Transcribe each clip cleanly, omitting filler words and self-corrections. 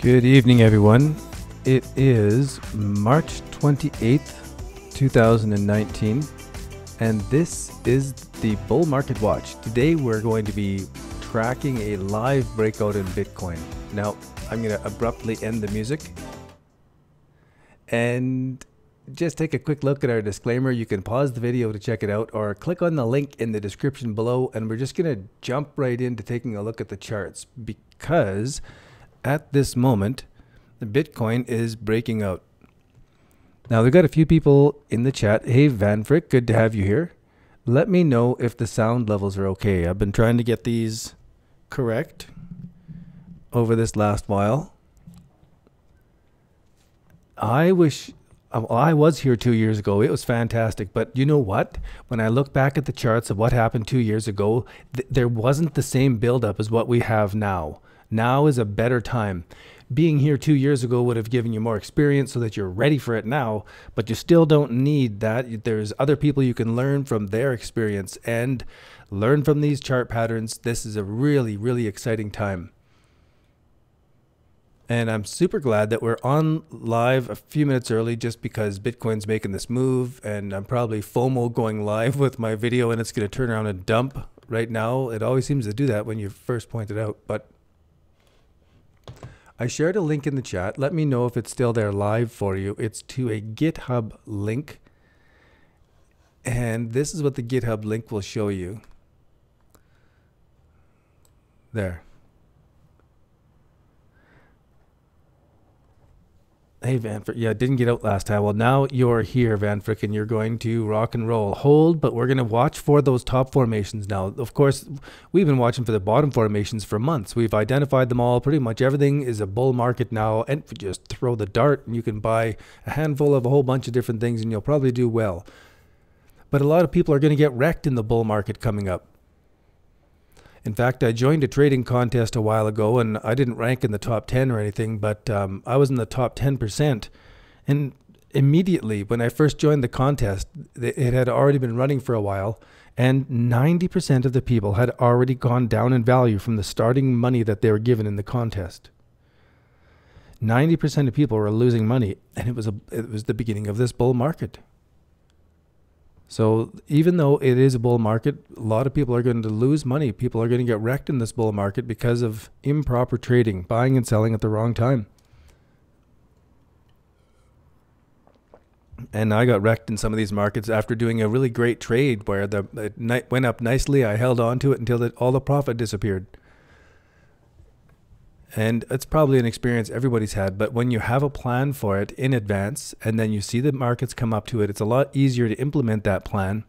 Good evening, everyone. It is March 28th, 2019, and this is the Bull Market Watch. Today, we're going to be tracking a live breakout in Bitcoin. Now, I'm going to abruptly end the music and just take a quick look at our disclaimer. You can pause the video to check it out or click on the link in the description below, and we're just going to jump right into taking a look at the charts because at this moment, the Bitcoin is breaking out. Now, we've got a few people in the chat. Hey, Van Frick, good to have you here. Let me know if the sound levels are okay. I've been trying to get these correct over this last while. I was here 2 years ago. It was fantastic. But you know what? When I look back at the charts of what happened 2 years ago, there wasn't the same buildup as what we have now. Now is a better time. Being here 2 years ago would have given you more experience so that you're ready for it now, but you still don't need that. There's other people you can learn from their experience and learn from these chart patterns. This is a really, really exciting time. And I'm super glad that we're on live a few minutes early just because Bitcoin's making this move, and I'm probably FOMO going live with my video and it's going to turn around and dump right now. It always seems to do that when you first point it out, but I shared a link in the chat. Let me know if it's still there live for you. It's to a GitHub link. And this is what the GitHub link will show you. There. Hey, Van Frick. Yeah, it didn't get out last time. Well, now you're here, Van Frick, and you're going to rock and roll. Hold, but we're going to watch for those top formations now. Of course, we've been watching for the bottom formations for months. We've identified them all. Pretty much everything is a bull market now. And just throw the dart, and you can buy a handful of a whole bunch of different things, and you'll probably do well. But a lot of people are going to get wrecked in the bull market coming up. In fact, I joined a trading contest a while ago, and I didn't rank in the top 10 or anything, but I was in the top 10%. And immediately, when I first joined the contest, it had already been running for a while, and 90% of the people had already gone down in value from the starting money that they were given in the contest. 90% of people were losing money, and it was the beginning of this bull market. So even though it is a bull market, a lot of people are going to lose money. People are going to get wrecked in this bull market because of improper trading, buying and selling at the wrong time. And I got wrecked in some of these markets after doing a really great trade where it went up nicely. I held on to it until all the profit disappeared. And it's probably an experience everybody's had, but when you have a plan for it in advance and then you see the markets come up to it, it's a lot easier to implement that plan,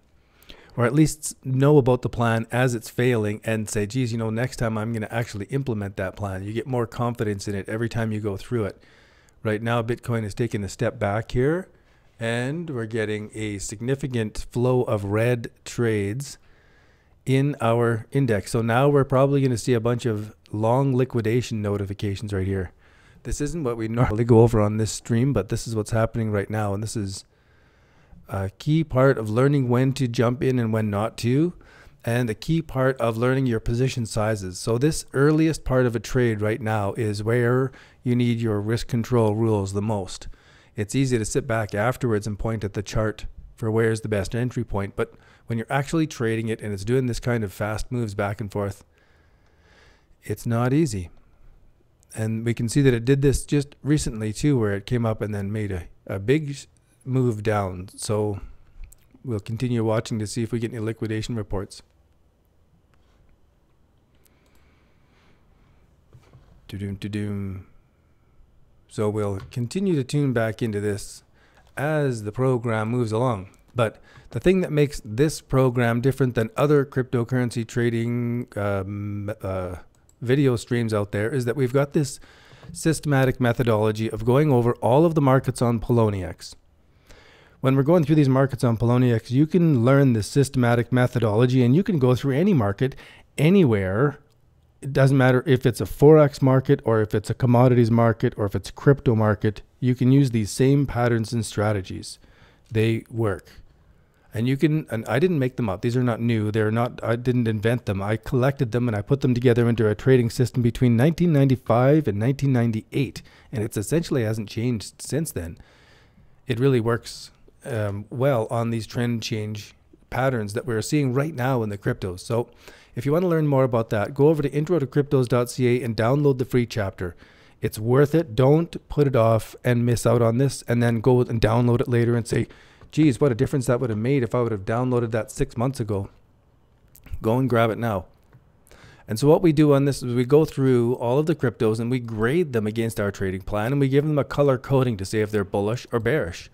or at least know about the plan as it's failing and say, geez, you know, next time I'm going to actually implement that plan. You get more confidence in it every time you go through it. Right now, Bitcoin is taking a step back here, and we're getting a significant flow of red trades in our index. So now we're probably going to see a bunch of long liquidation notifications right here. This isn't what we normally go over on this stream, but this is what's happening right now. And this is a key part of learning when to jump in and when not to, and a key part of learning your position sizes. So this earliest part of a trade right now is where you need your risk control rules the most. It's easy to sit back afterwards and point at the chart for where's the best entry point, but when you're actually trading it and it's doing this kind of fast moves back and forth, it's not easy. And we can see that it did this just recently too, where it came up and then made a big move down. So we'll continue watching to see if we get any liquidation reports. So we'll continue to tune back into this as the program moves along. But the thing that makes this program different than other cryptocurrency trading video streams out there is that we've got this systematic methodology of going over all of the markets on Poloniex. When we're going through these markets on Poloniex, you can learn this systematic methodology, and you can go through any market anywhere. It doesn't matter if it's a Forex market or if it's a commodities market or if it's a crypto market. You can use these same patterns and strategies. They work. And you can, and I didn't make them up. These are not new. They're not, I didn't invent them. I collected them and I put them together into a trading system between 1995 and 1998. And it's essentially hasn't changed since then. It really works well on these trend change patterns that we're seeing right now in the cryptos. So if you want to learn more about that, go over to IntroToCryptos.ca and download the free chapter. It's worth it. Don't put it off and miss out on this and then go and download it later and say, geez, what a difference that would have made if I would have downloaded that 6 months ago. Go and grab it now. And so what we do on this is we go through all of the cryptos and we grade them against our trading plan, and we give them a color coding to say if they're bullish or bearish.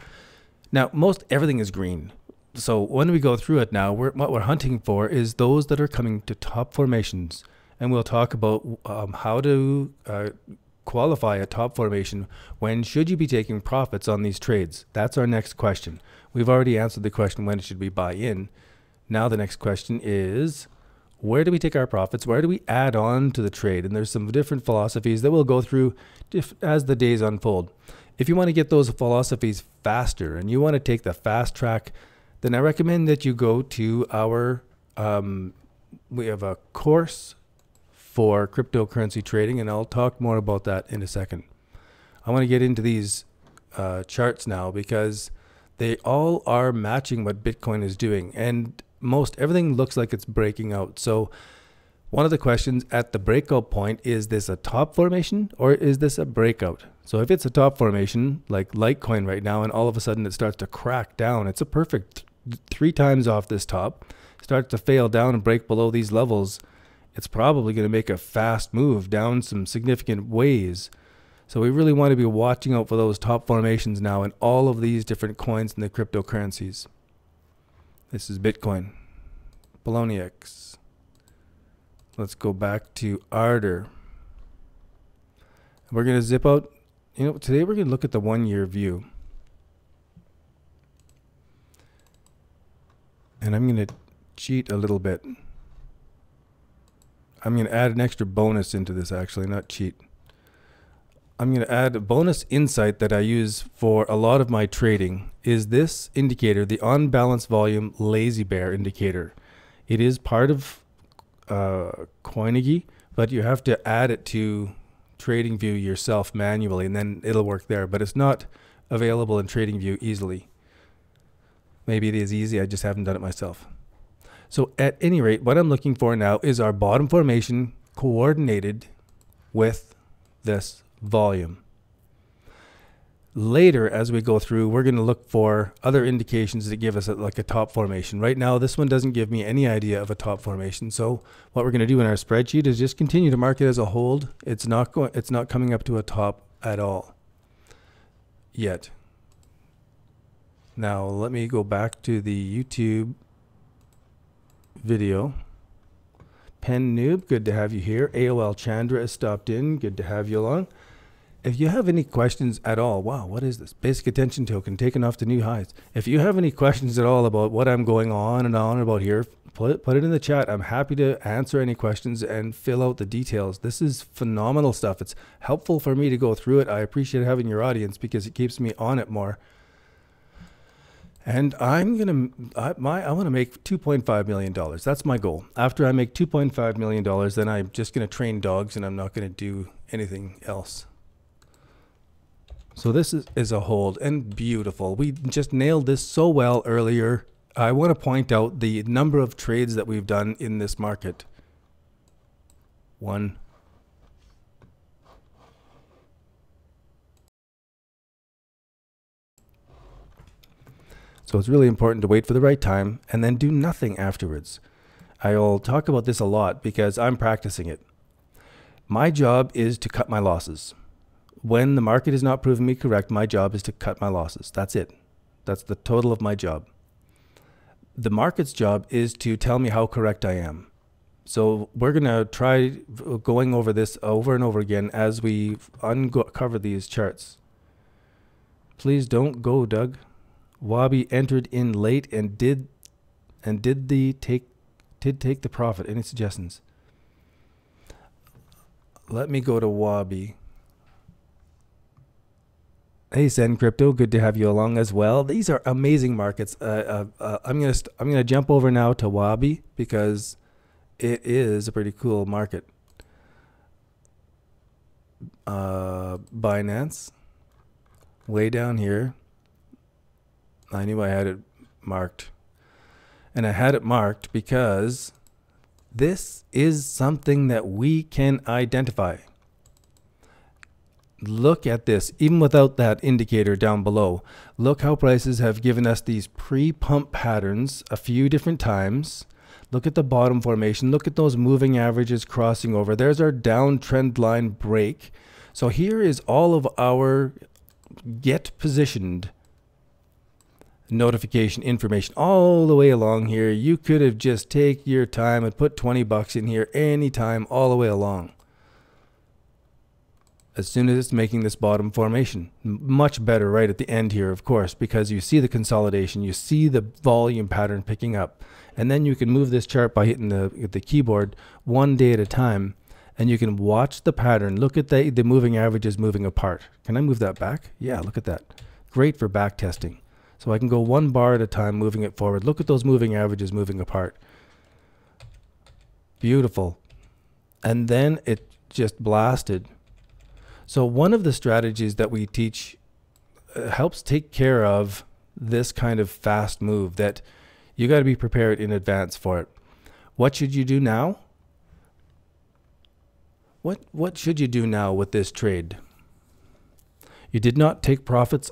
Now, most everything is green. So when we go through it now, what we're hunting for is those that are coming to top formations. And we'll talk about how to qualify a top formation. When should you be taking profits on these trades? That's our next question. We've already answered the question, when should we buy in? Now the next question is, where do we take our profits? Where do we add on to the trade? And there's some different philosophies that we'll go through as the days unfold. If you want to get those philosophies faster and you want to take the fast track, then I recommend that you go to our, we have a course for cryptocurrency trading, and I'll talk more about that in a second. I want to get into these charts now because they all are matching what Bitcoin is doing, and most everything looks like it's breaking out. So one of the questions at the breakout point, is this a top formation or is this a breakout? So if it's a top formation like Litecoin right now, and all of a sudden it starts to crack down, it's a perfect 3 times off this top, starts to fail down and break below these levels, it's probably going to make a fast move down some significant ways. So we really want to be watching out for those top formations now in all of these different coins and the cryptocurrencies. This is Bitcoin. Poloniex. Let's go back to Ardor. We're going to zip out. You know, today we're going to look at the 1-year view. And I'm going to cheat a little bit. I'm going to add an extra bonus into this, actually, not cheat. I'm going to add a bonus insight that I use for a lot of my trading is this indicator, the on balance volume lazy bear indicator. It is part of Coinigy, but you have to add it to TradingView yourself manually, and then it'll work there. But it's not available in TradingView easily. Maybe it is easy, I just haven't done it myself. So at any rate, what I'm looking for now is our bottom formation coordinated with this volume. Later, as we go through, we're going to look for other indications that give us like a top formation. Right now, this one doesn't give me any idea of a top formation. So what we're going to do in our spreadsheet is just continue to mark it as a hold. It's not coming up to a top at all yet. Now, let me go back to the YouTube video. Pen Noob, good to have you here. AOL Chandra has stopped in. Good to have you along. If you have any questions at all, wow, what is this? Basic attention token taken off to new highs. If you have any questions at all about what I'm going on about here, put it in the chat. I'm happy to answer any questions and fill out the details. This is phenomenal stuff. It's helpful for me to go through it. I appreciate having your audience because it keeps me on it more. And I want to make $2.5 million. That's my goal. After I make $2.5 million, then I'm just going to train dogs and I'm not going to do anything else. So this is a hold, and beautiful. We just nailed this so well earlier. I want to point out the number of trades that we've done in this market. 1. So it's really important to wait for the right time and then do nothing afterwards. I'll talk about this a lot because I'm practicing it. My job is to cut my losses. When the market is not proving me correct, my job is to cut my losses. That's it. That's the total of my job. The market's job is to tell me how correct I am. So we're going to try going over this over and over again as we uncover these charts. Please don't go, Doug. Wabi entered in late and did take the profit. Any suggestions? Let me go to Wabi. Hey, Send Crypto, good to have you along as well. These are amazing markets. I'm gonna jump over now to Wabi because it is a pretty cool market. Binance, way down here. I knew I had it marked, and I had it marked because this is something that we can identify. Look at this, even without that indicator down below. Look how prices have given us these pre-pump patterns a few different times. Look at the bottom formation. Look at those moving averages crossing over. There's our downtrend line break. So here is all of our get positioned notification information all the way along here. You could have just take your time and put 20 bucks in here anytime all the way along. As soon as it's making this bottom formation, much better right at the end here, of course, because you see the consolidation, you see the volume pattern picking up, and then you can move this chart by hitting the keyboard one day at a time, and you can watch the pattern. Look at the moving averages moving apart. Can I move that back? Yeah, look at that. Great for back testing. So I can go one bar at a time, moving it forward. Look at those moving averages moving apart. Beautiful. And then it just blasted. So one of the strategies that we teach helps take care of this kind of fast move, that you got to be prepared in advance for it. What should you do now? What should you do now with this trade? You did not take profits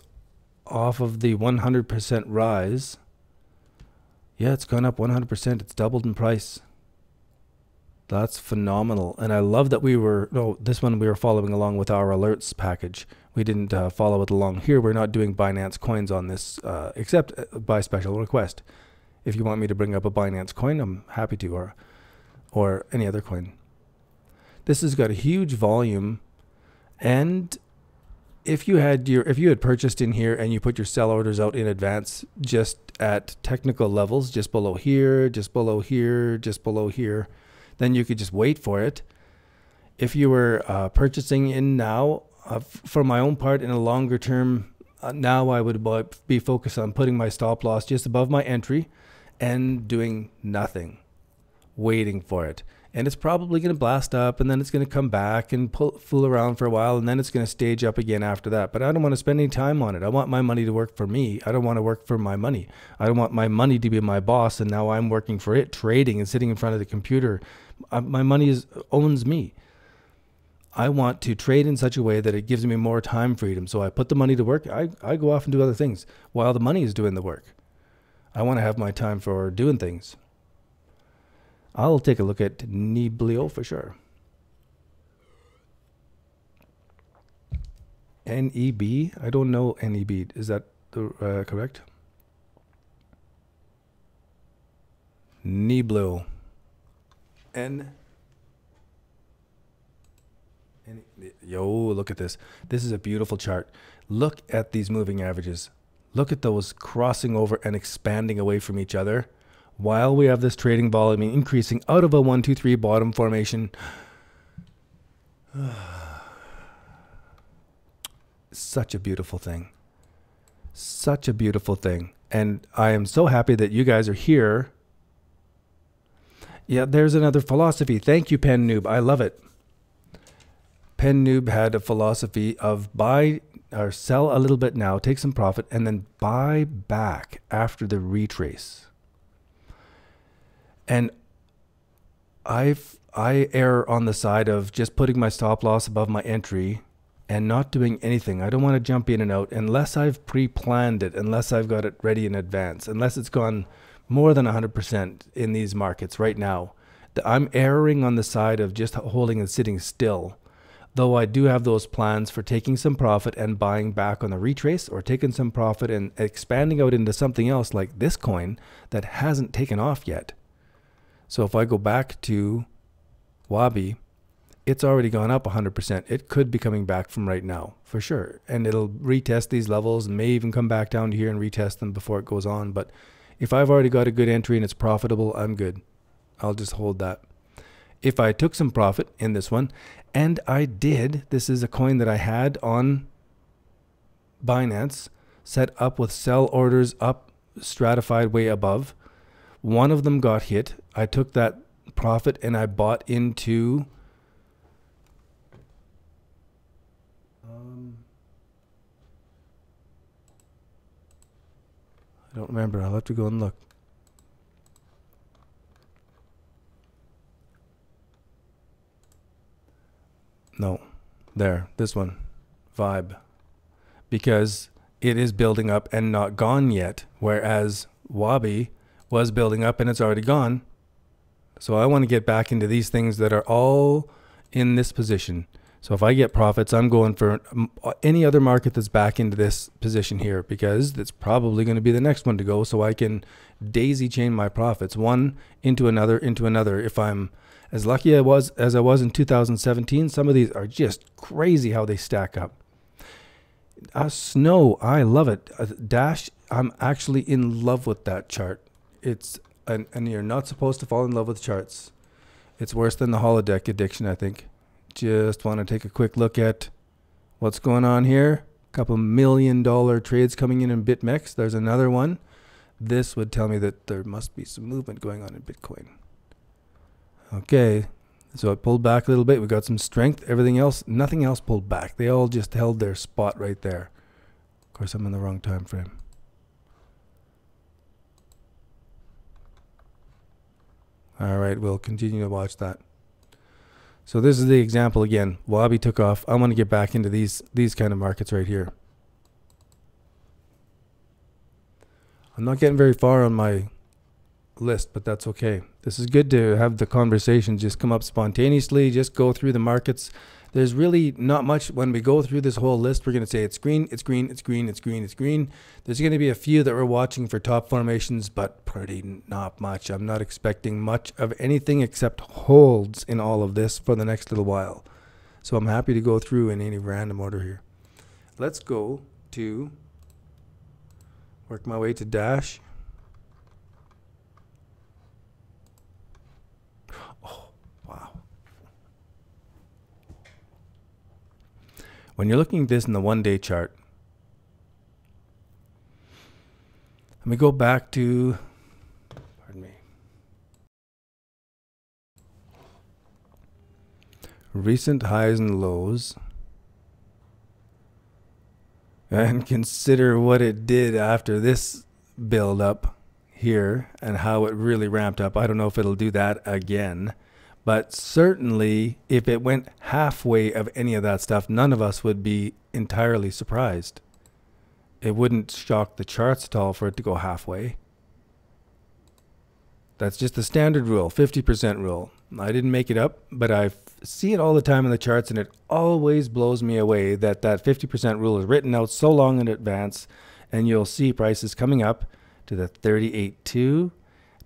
off of the 100% rise. Yeah, it's gone up 100%. It's doubled in price. That's phenomenal. And I love that this one we were following along with our alerts package. We didn't follow it along here. We're not doing Binance coins on this, except by special request. If you want me to bring up a Binance coin, I'm happy to, or any other coin. This has got a huge volume, and if you had purchased in here and you put your sell orders out in advance, just at technical levels, just below here, just below here, just below here, then you could just wait for it. If you were purchasing in now, for my own part, in a longer term, now I would be focused on putting my stop loss just above my entry and doing nothing, waiting for it. And it's probably going to blast up, and then it's going to come back and fool around for a while, and then it's going to stage up again after that. But I don't want to spend any time on it. I want my money to work for me. I don't want to work for my money. I don't want my money to be my boss, and now I'm working for it, trading and sitting in front of the computer. My money owns me. I want to trade in such a way that it gives me more time freedom. So I put the money to work. I go off and do other things while the money is doing the work. I want to have my time for doing things. I'll take a look at Niblio for sure. NEB? I don't know NEB. Is that correct? Niblio. Yo, look at this. This is a beautiful chart. Look at these moving averages. Look at those crossing over and expanding away from each other while we have this trading volume increasing out of a 1, 2, 3 bottom formation. Such a beautiful thing. Such a beautiful thing. And I am so happy that you guys are here. Yeah, there's another philosophy. Thank you, Pen Noob. I love it. Pen Noob had a philosophy of buy or sell a little bit now, take some profit, and then buy back after the retrace. And I err on the side of just putting my stop loss above my entry and not doing anything. I don't want to jump in and out unless I've pre-planned it, unless I've got it ready in advance, unless it's gone more than 100% in these markets right now. I'm erring on the side of just holding and sitting still, though I do have those plans for taking some profit and buying back on the retrace, or taking some profit and expanding out into something else like this coin that hasn't taken off yet. So if I go back to Wabi, it's already gone up 100%. It could be coming back from right now for sure. And it'll retest these levels and may even come back down to here and retest them before it goes on. But if I've already got a good entry and it's profitable, I'm good. I'll just hold that. If I took some profit in this one, and I did, this is a coin that I had on Binance set up with sell orders up stratified way above. One of them got hit. I took that profit and I bought into I don't remember. I'll have to go and look. No, there, this one, Vibe, because it is building up and not gone yet, whereas Wabi was building up and it's already gone. So I want to get back into these things that are all in this position. So if I get profits, I'm going for any other market that's back into this position here, because it's probably going to be the next one to go, so I can daisy chain my profits, one into another, into another. If I'm as lucky as I was in 2017, some of these are just crazy how they stack up. Snow, I love it. Dash, I'm actually in love with that chart. It's and you're not supposed to fall in love with charts. It's worse than the holodeck addiction, I think. Just want to take a quick look at what's going on here. A couple $1 million trades coming in BitMEX. There's another one. This would tell me that there must be some movement going on in Bitcoin. Okay, so it pulled back a little bit. We got some strength. Everything else, nothing else pulled back. They all just held their spot right there. Of course, I'm in the wrong time frame. All right, we'll continue to watch that. So this is the example again. Wabi took off. I want to get back into these kind of markets right here. I'm not getting very far on my list, but that's okay. This is good to have the conversation just come up spontaneously, just go through the markets. There's really not much when we go through this whole list. We're going to say it's green, it's green, it's green, it's green, it's green. There's going to be a few that we're watching for top formations, but pretty not much. I'm not expecting much of anything except holds in all of this for the next little while. So I'm happy to go through in any random order here. Let's go to work my way to Dash. Oh, wow. When you're looking at this in the one-day chart, let me go back to, pardon me, recent highs and lows, and consider what it did after this build up here and how it really ramped up. I don't know if it'll do that again. But certainly, if it went halfway of any of that stuff, none of us would be entirely surprised. It wouldn't shock the charts at all for it to go halfway. That's just the standard rule, 50% rule. I didn't make it up, but I see it all the time in the charts, and it always blows me away that that 50% rule is written out so long in advance, and you'll see prices coming up to the 38.2, to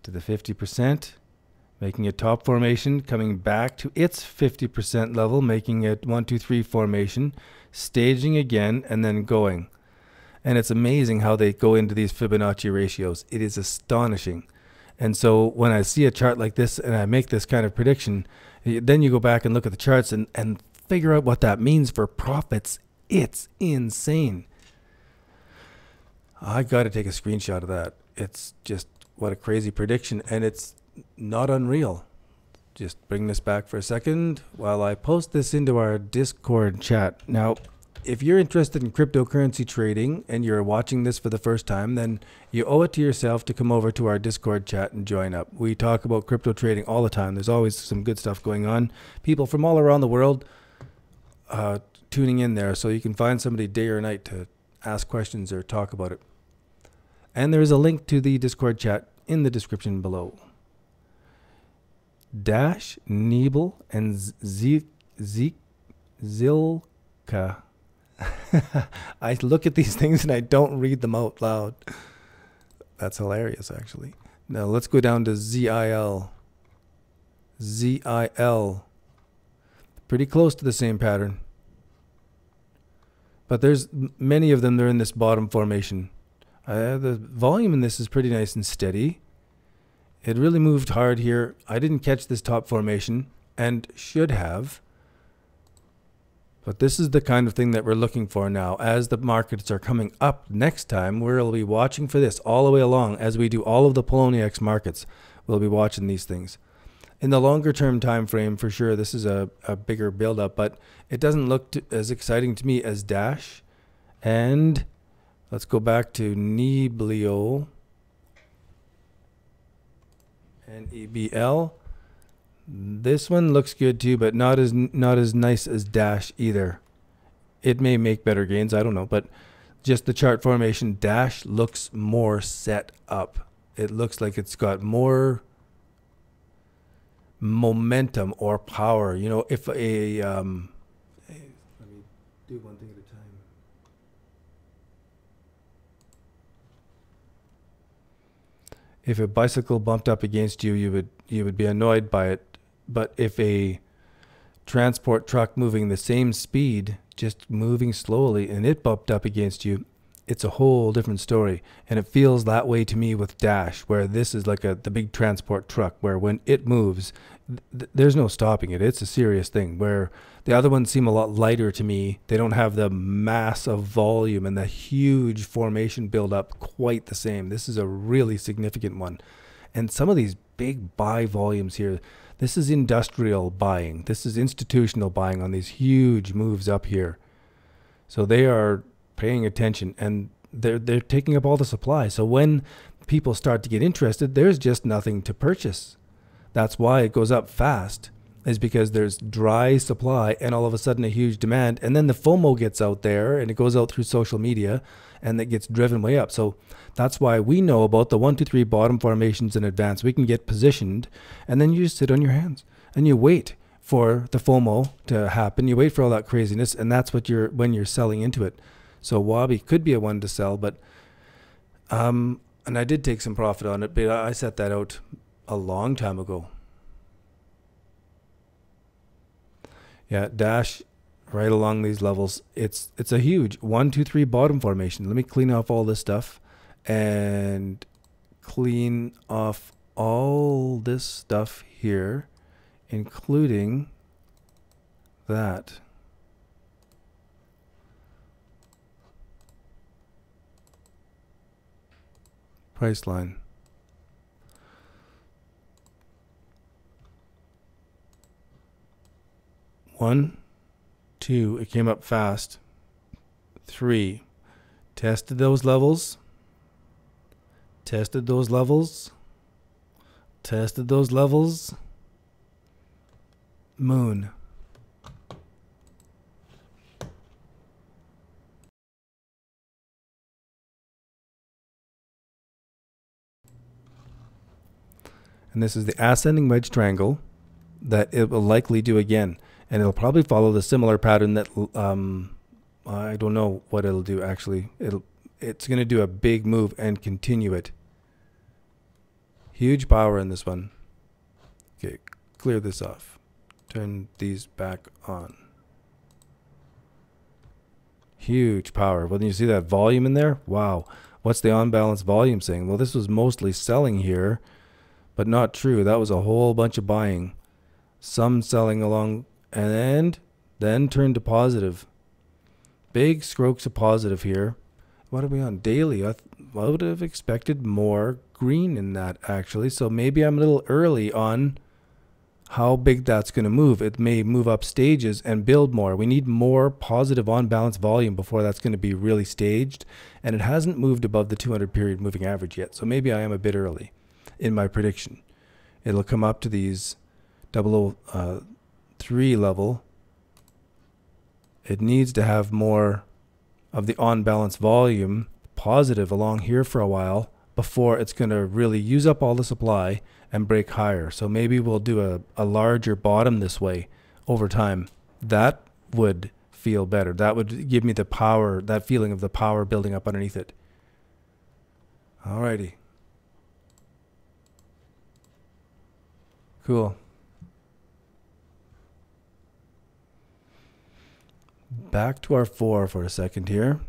the 50%. Making a top formation, coming back to its 50% level, making it 1, 2, 3 formation, staging again, and then going. And it's amazing how they go into these Fibonacci ratios. It is astonishing. And so when I see a chart like this and I make this kind of prediction, then you go back and look at the charts and figure out what that means for profits. It's insane. I got to take a screenshot of that. It's just what a crazy prediction, and it's not unreal. Just bring this back for a second while I post this into our Discord chat. Now, if you're interested in cryptocurrency trading and you're watching this for the first time, then you owe it to yourself to come over to our Discord chat and join up. We talk about crypto trading all the time. There's always some good stuff going on. People from all around the world tuning in there, so you can find somebody day or night to ask questions or talk about it. And there's a link to the Discord chat in the description below. Dash, Nebel, and Zilka. I look at these things and I don't read them out loud. That's hilarious, actually. Now let's go down to ZIL. ZIL. Pretty close to the same pattern. But there's many of them that are in this bottom formation. The volume in this is pretty nice and steady. It really moved hard here. I didn't catch this top formation and should have. But this is the kind of thing that we're looking for now. As the markets are coming up next time, we'll be watching for this all the way along. As we do all of the Poloniex markets, we'll be watching these things. In the longer term time frame, for sure, this is a bigger buildup, but it doesn't look as exciting to me as Dash. And let's go back to Niblio and EBL. This one looks good too, but not as nice as Dash either. It may make better gains, I don't know, but just the chart formation, Dash looks more set up. It looks like it's got more momentum or power. You know, if a let me do one thing at a time. If a bicycle bumped up against you, you would be annoyed by it. But if a transport truck moving the same speed, just moving slowly, and it bumped up against you, it's a whole different story. And it feels that way to me with Dash, where this is like the big transport truck, where when it moves, there's no stopping it. It's a serious thing, where the other ones seem a lot lighter to me. They don't have the mass of volume and the huge formation buildup quite the same. This is a really significant one. And some of these big buy volumes here, this is industrial buying. This is institutional buying on these huge moves up here. So they are paying attention, and they're taking up all the supply. So when people start to get interested, there's just nothing to purchase. That's why it goes up fast, is because there's dry supply and all of a sudden a huge demand. And then the FOMO gets out there and it goes out through social media and it gets driven way up. So that's why we know about the 1, 2, 3 bottom formations in advance. We can get positioned, and then you just sit on your hands and you wait for the FOMO to happen. You wait for all that craziness, and that's what when you're selling into it. So Wabi could be a one to sell, but and I did take some profit on it, but I set that out a long time ago. Yeah, Dash right along these levels. It's a huge 1, 2, 3 bottom formation. Let me clean off all this stuff and clean off all this stuff here, including that. Price line. One, 2, it came up fast. 3, tested those levels. Tested those levels. Tested those levels. Moon. And this is the ascending wedge triangle that it will likely do again. And it'll probably follow the similar pattern that I don't know what it'll do actually. It's going to do a big move and continue it. Huge power in this one. Okay, clear this off. Turn these back on. Huge power. Well, you see that volume in there? Wow. What's the on balance volume saying? Well, this was mostly selling here, but not true. That was a whole bunch of buying. Some selling along, and then turned to positive. Big strokes of positive here. What are we on? Daily. I would have expected more green in that actually. So maybe I'm a little early on how big that's going to move. It may move up stages and build more. We need more positive on balance volume before that's going to be really staged. And it hasn't moved above the 200 period moving average yet. So maybe I am a bit early in my prediction. It'll come up to these 003 level. It needs to have more of the on balance volume positive along here for a while before it's going to really use up all the supply and break higher. So maybe we'll do a larger bottom this way over time. That would feel better. That would give me the power, that feeling of the power building up underneath it. Alrighty. Cool. Back to our 4 for a second here.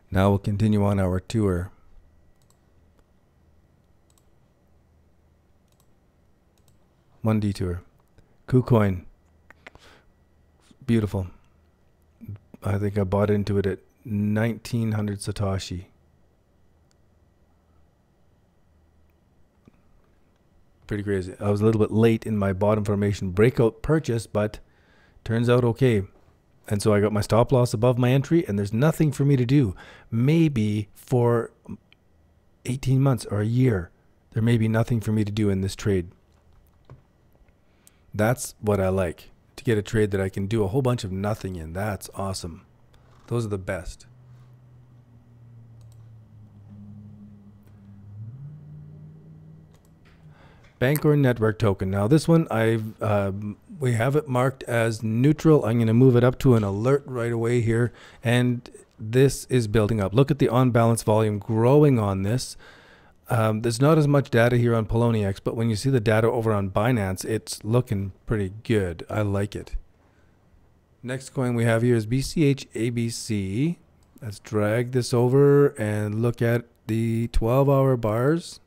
Now we'll continue on our tour. One detour. KuCoin. Beautiful. I think I bought into it at 1900 Satoshi. Pretty crazy. I was a little bit late in my bottom formation breakout purchase, but turns out okay. And so I got my stop loss above my entry, and there's nothing for me to do. Maybe for 18 months or a year, there may be nothing for me to do in this trade. That's what I like, to get a trade that I can do a whole bunch of nothing in. That's awesome. Those are the best. Bancor network token. Now this one we have it marked as neutral. I'm going to move it up to an alert right away here, and this is building up. Look at the on balance volume growing on this. There's not as much data here on Poloniex, but when you see the data over on Binance, it's looking pretty good. I like it. Next coin we have here is BCH ABC. Let's drag this over and look at the 12-hour bars.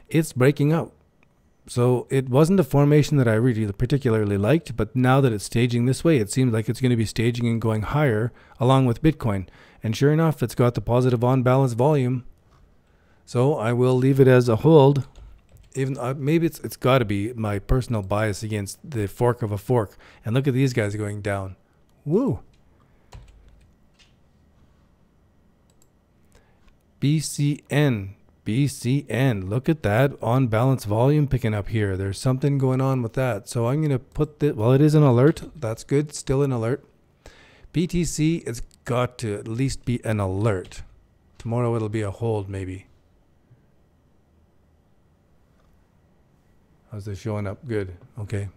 It's breaking out. So it wasn't a formation that I really particularly liked, but now that it's staging this way, it seems like it's going to be staging and going higher along with Bitcoin. And sure enough, it's got the positive on balance volume. So I will leave it as a hold. Even maybe it's got to be my personal bias against the fork of a fork. And look at these guys going down. Woo. BCN. Look at that on balance volume picking up here. There's something going on with that. So I'm going to put this, well, it is an alert. That's good. Still an alert. BTC, it's got to at least be an alert. Tomorrow it'll be a hold maybe. How's this showing up? Good. Okay.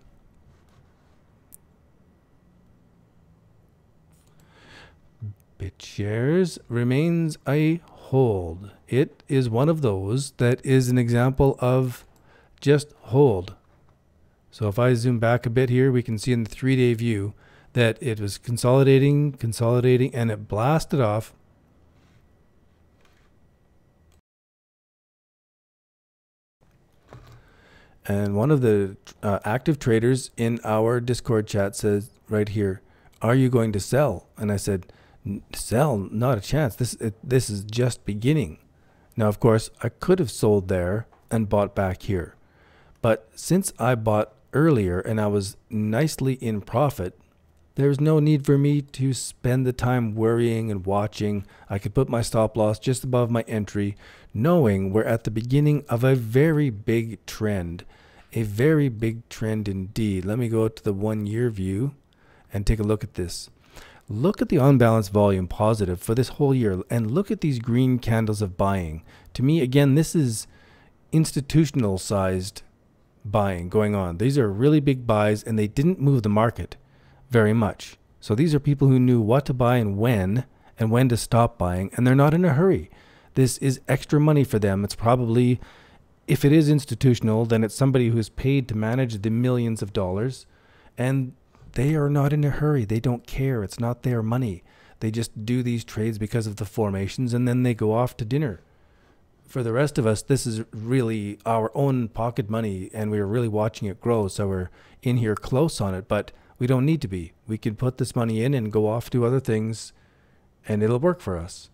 BitShares remains a hold. It is one of those that is an example of just hold. So if I zoom back a bit here, we can see in the 3-day view that it was consolidating, and it blasted off. And one of the active traders in our Discord chat says right here, "Are you going to sell?" And I said, "Sell? Not a chance. This is just beginning." Now, of course, I could have sold there and bought back here. But since I bought earlier and I was nicely in profit, there's no need for me to spend the time worrying and watching. I could put my stop loss just above my entry, knowing we're at the beginning of a very big trend. A very big trend indeed. Let me go to the 1-year view and take a look at this. Look at the on-balance volume positive for this whole year, and look at these green candles of buying. To me, again, this is institutional-sized buying going on. These are really big buys, and they didn't move the market very much. So these are people who knew what to buy and when to stop buying, and they're not in a hurry. This is extra money for them. It's probably, if it is institutional, then it's somebody who's paid to manage the millions of dollars, and they are not in a hurry. They don't care. It's not their money. They just do these trades because of the formations, and then they go off to dinner. For the rest of us, this is really our own pocket money, and we're really watching it grow. So we're in here close on it, but we don't need to be. We can put this money in and go off to other things, and it'll work for us.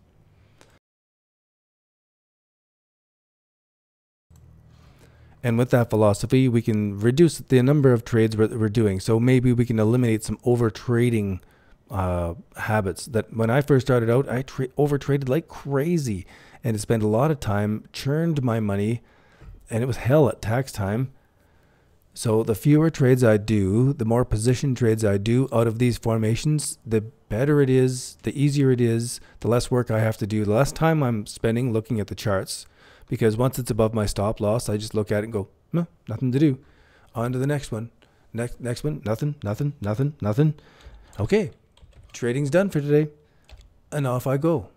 And with that philosophy, we can reduce the number of trades we're doing. So maybe we can eliminate some over trading habits. That when I first started out, I over traded like crazy, and spent a lot of time, churned my money, and it was hell at tax time. So the fewer trades I do, the more position trades I do out of these formations, the better it is, the easier it is, the less work I have to do, the less time I'm spending looking at the charts. Because once it's above my stop loss, I just look at it and go, no, nothing to do. On to the next one. Next one, nothing. Okay, trading's done for today. And off I go.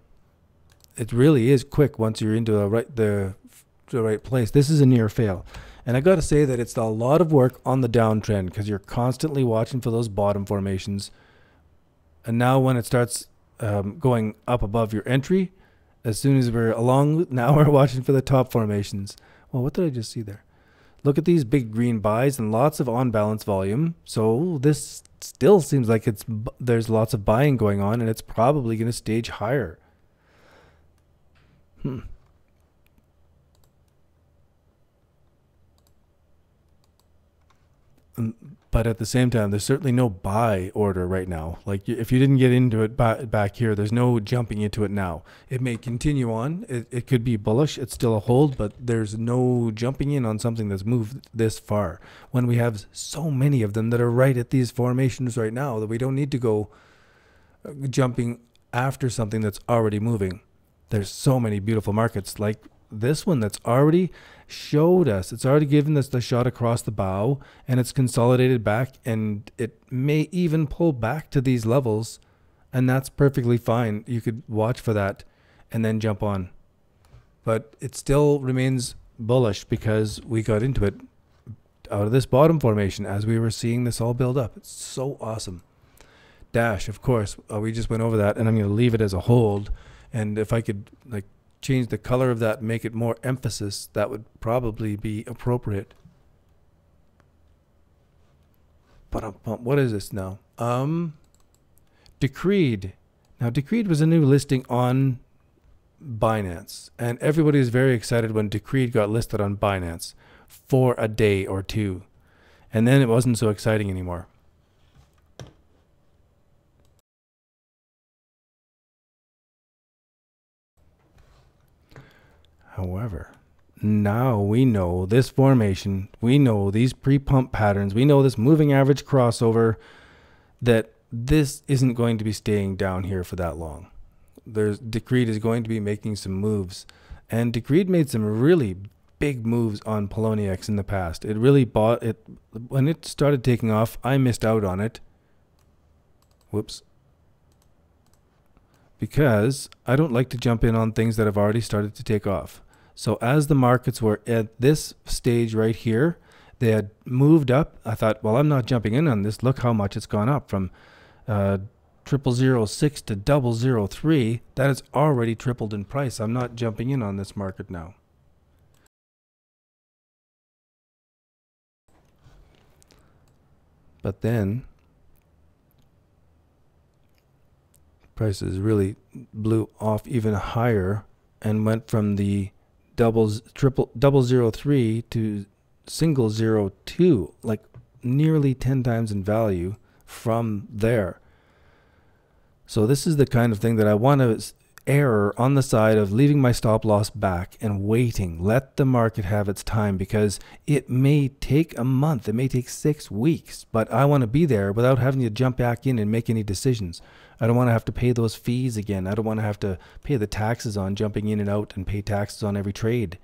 It really is quick once you're into the right place. This is a near fail. And I got to say that it's a lot of work on the downtrend because you're constantly watching for those bottom formations. And now when it starts going up above your entry, as soon as we're along, now we're watching for the top formations. Well, what did I just see there? Look at these big green buys and lots of on balance volume. So this still seems like there's lots of buying going on, and it's probably going to stage higher. But at the same time, there's certainly no buy order right now. Like if you didn't get into it back here, there's no jumping into it now. It may continue on. It could be bullish. It's still a hold, but there's no jumping in on something that's moved this far when we have so many of them that are right at these formations right now that we don't need to go jumping after something that's already moving. There's so many beautiful markets like this one that's already showed us, it's already given us the shot across the bow, and it's consolidated back, and it may even pull back to these levels, and that's perfectly fine. You could watch for that and then jump on, but it still remains bullish because we got into it out of this bottom formation as we were seeing this all build up. It's so awesome. Dash, of course, we just went over that, and I'm going to leave it as a hold. And if I could like change the color of that, make it more emphasis, that would probably be appropriate. But what is this now? Decreed. Now, Decreed was a new listing on Binance, and everybody was very excited when Decreed got listed on Binance for a day or two, and then it wasn't so exciting anymore. However, now we know this formation, we know these pre-pump patterns, we know this moving average crossover, that this isn't going to be staying down here for that long. Decreed is going to be making some moves, and Decreed made some really big moves on Poloniex in the past. It really bought it when it started taking off. I missed out on it. Whoops. Because I don't like to jump in on things that have already started to take off. So as the markets were at this stage right here, they had moved up. I thought, well, I'm not jumping in on this. Look how much it's gone up from 0006 to 003. That has already tripled in price. I'm not jumping in on this market now. But then prices really blew off even higher and went from the 003 to 002, like nearly 10 times in value from there. So this is the kind of thing that I want to err on the side of leaving my stop loss back and waiting. Let the market have its time, because it may take a month, it may take 6 weeks, but I want to be there without having to jump back in and make any decisions. I don't want to have to pay those fees again. I don't want to have to pay the taxes on jumping in and out and pay taxes on every trade.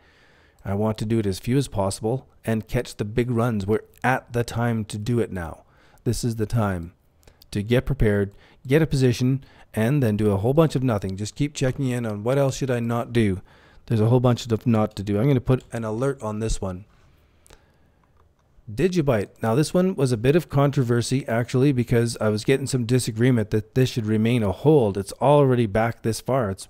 I want to do it as few as possible and catch the big runs. We're at the time to do it now. This is the time to get prepared, get a position, and then do a whole bunch of nothing. Just keep checking in on what else should I not do. There's a whole bunch of stuff not to do. I'm going to put an alert on this one. Digibyte. Now this one was a bit of controversy actually, because I was getting some disagreement that this should remain a hold. It's already back this far. It's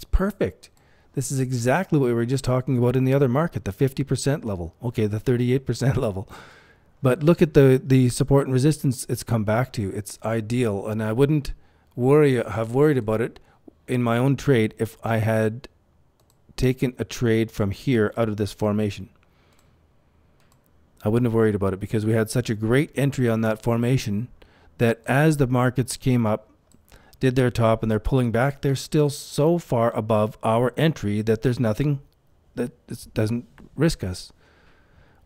perfect. This is exactly what we were just talking about in the other market, the 50% level. Okay, the 38% level. But look at the support and resistance it's come back to. It's ideal, and I wouldn't have worried about it in my own trade if I had taken a trade from here out of this formation. I wouldn't have worried about it because we had such a great entry on that formation that as the markets came up, did their top, and they're pulling back, they're still so far above our entry that there's nothing that doesn't risk us.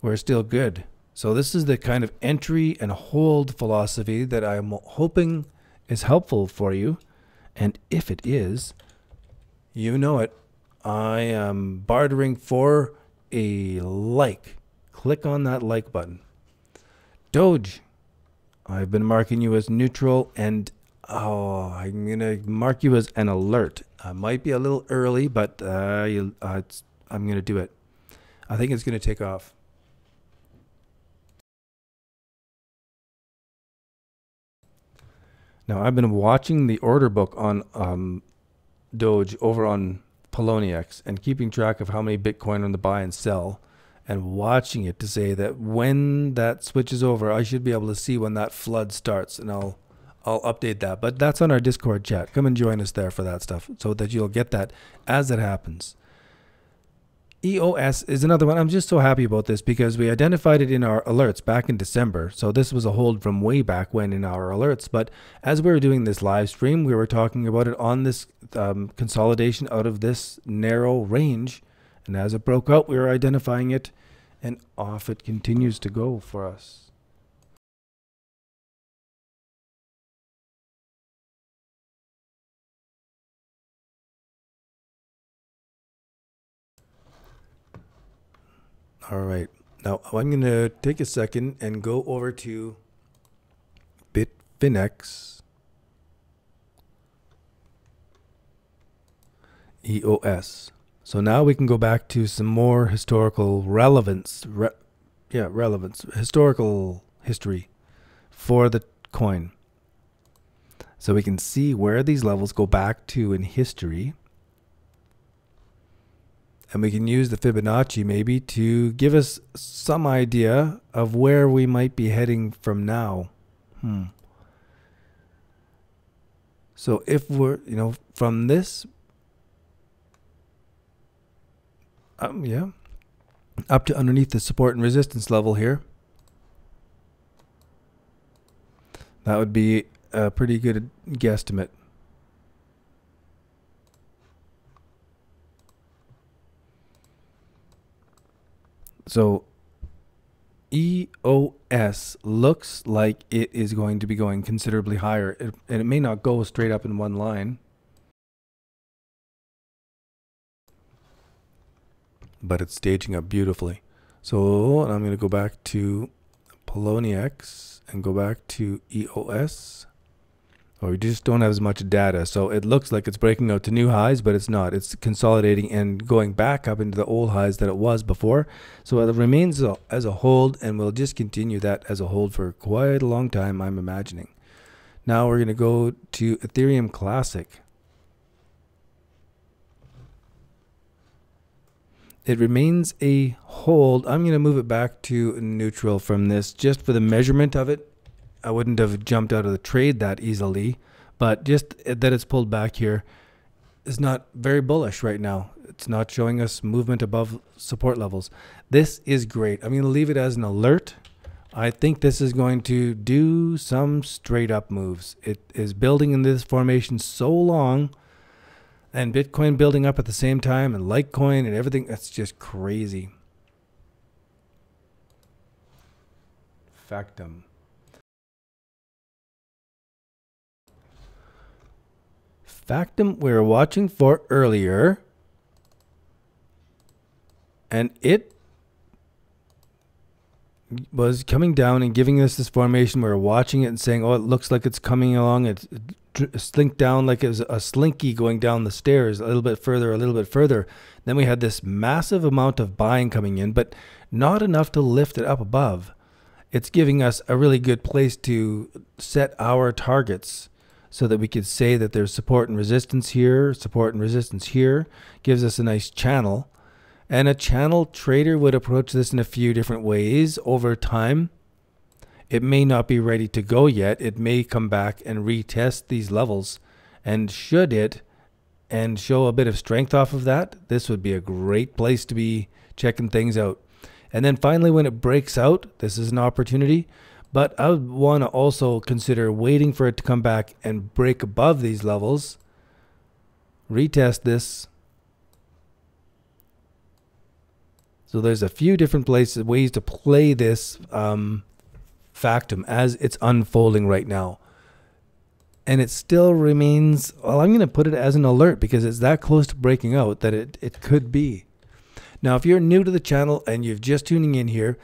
We're still good. So this is the kind of entry and hold philosophy that I'm hoping is helpful for you. And if it is, you know it. I am bartering for a like. Click on that like button. Doge, I've been marking you as neutral, and I'm going to mark you as an alert. I might be a little early, but I'm going to do it. I think it's going to take off. Now, I've been watching the order book on Doge over on Poloniex and keeping track of how many Bitcoin on the buy and sell. and watching it to say that when that switches over, I should be able to see when that flood starts, and I'll update that. But that's on our Discord chat. Come and join us there for that stuff so that you'll get that as it happens. EOS is another one. I'm just so happy about this because we identified it in our alerts back in December. So this was a hold from way back when in our alerts. But as we were doing this live stream, we were talking about it on this consolidation out of this narrow range. And as it broke out, we were identifying it, and off it continues to go for us. All right, now I'm going to take a second and go over to Bitfinex EOS. So now we can go back to some more historical relevance, historical history for the coin. So we can see where these levels go back to in history. And we can use the Fibonacci maybe to give us some idea of where we might be heading from now. So if we're, from this, up to underneath the support and resistance level here, that would be a pretty good guesstimate. So EOS looks like it is going to be going considerably higher, and it may not go straight up in one line, but it's staging up beautifully. So I'm going to go back to Poloniex and go back to EOS. Or we just don't have as much data, so it looks like it's breaking out to new highs, but it's not. It's consolidating and going back up into the old highs that it was before. So it remains as a hold, and we'll just continue that as a hold for quite a long time, I'm imagining. Now we're going to go to Ethereum Classic. It remains a hold. I'm going to move it back to neutral from this just for the measurement of it. I wouldn't have jumped out of the trade that easily, but just that it's pulled back here is not very bullish right now. It's not showing us movement above support levels. This is great. I'm going to leave it as an alert. I think this is going to do some straight up moves. It is building in this formation so long, and Bitcoin building up at the same time, and Litecoin and everything. That's just crazy. Factum. Factum we were watching for earlier, and it was coming down and giving us this formation. We were watching it and saying, oh, it looks like it's coming along. It's slinked down like it was a slinky going down the stairs, a little bit further, a little bit further. Then we had this massive amount of buying coming in, but not enough to lift it up above. It's giving us a really good place to set our targets, so that we could say that there's support and resistance here, support and resistance here. Gives us a nice channel. And a channel trader would approach this in a few different ways over time. It may not be ready to go yet. It may come back and retest these levels. And should it and show a bit of strength off of that, this would be a great place to be checking things out. And then finally, when it breaks out, this is an opportunity. But I would want to also consider waiting for it to come back and break above these levels. Retest this. So there's a few different ways to play this factum as it's unfolding right now. And it still remains, well, I'm going to put it as an alert because it's that close to breaking out that it could be. Now, if you're new to the channel and you're just tuning in here,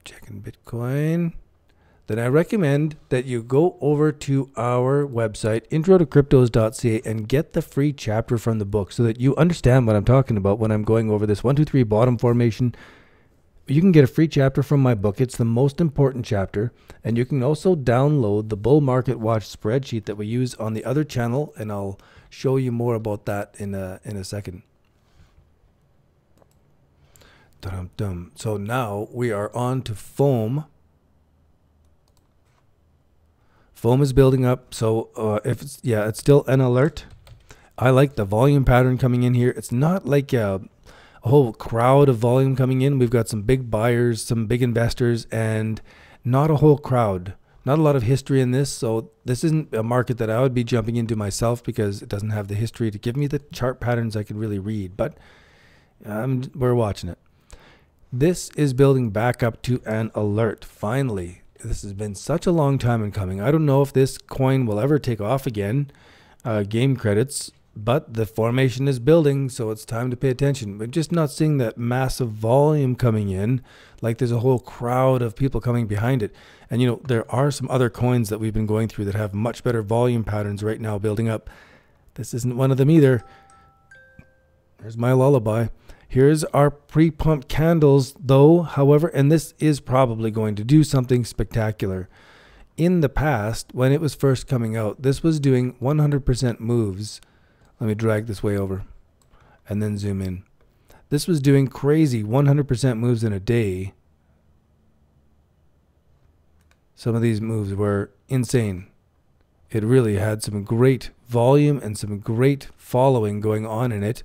checking Bitcoin, then I recommend that you go over to our website, IntroToCryptos.ca, and get the free chapter from the book so that you understand what I'm talking about when I'm going over this 1, 2, 3 bottom formation. You can get a free chapter from my book. It's the most important chapter. And you can also download the Bull Market Watch spreadsheet that we use on the other channel, and I'll show you more about that in a second. Dum-dum. So now we are on to foam. Foam is building up. So if it's, yeah, it's still an alert. I like the volume pattern coming in here. It's not like a whole crowd of volume coming in. We've got some big buyers, some big investors, and not a whole crowd. Not a lot of history in this. So this isn't a market that I would be jumping into myself because it doesn't have the history to give me the chart patterns I can really read. But we're watching it. This is building back up to an alert. Finally, this has been such a long time in coming. I don't know if this coin will ever take off again. Game credits. But the formation is building, so it's time to pay attention. We're just not seeing that massive volume coming in, like there's a whole crowd of people coming behind it. And, you know, there are some other coins that we've been going through that have much better volume patterns right now building up. This isn't one of them either. There's my lullaby. Here's our pre-pumped candles, though, however, and this is probably going to do something spectacular. In the past, when it was first coming out, this was doing 100% moves. Let me drag this way over and then zoom in. This was doing crazy 100% moves in a day. Some of these moves were insane. It really had some great volume and some great following going on in it.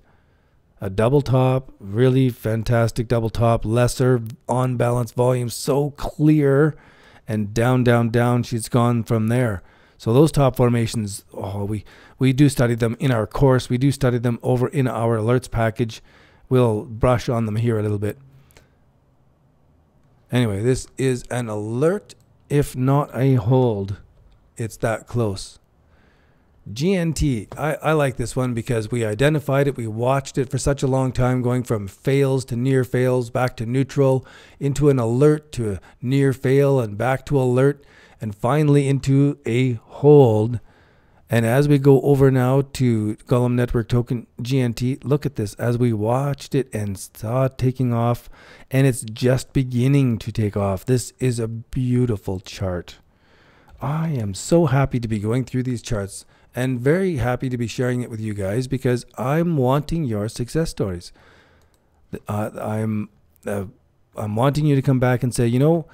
A double top, really fantastic double top, lesser on balance volume, so clear, and down, down, down, she's gone from there. So those top formations, oh, we do study them in our course. We do study them over in our alerts package. We'll brush on them here a little bit. Anyway, this is an alert, if not a hold. It's that close. GNT, I like this one because we identified it. We watched it for such a long time, going from fails to near fails, back to neutral, into an alert to a near fail, and back to alert, and finally into a hold. And as we go over now to Golem Network Token GNT, look at this. As we watched it and saw it taking off, and it's just beginning to take off. This is a beautiful chart. I am so happy to be going through these charts and very happy to be sharing it with you guys because I'm wanting your success stories. I'm wanting you to come back and say, you know,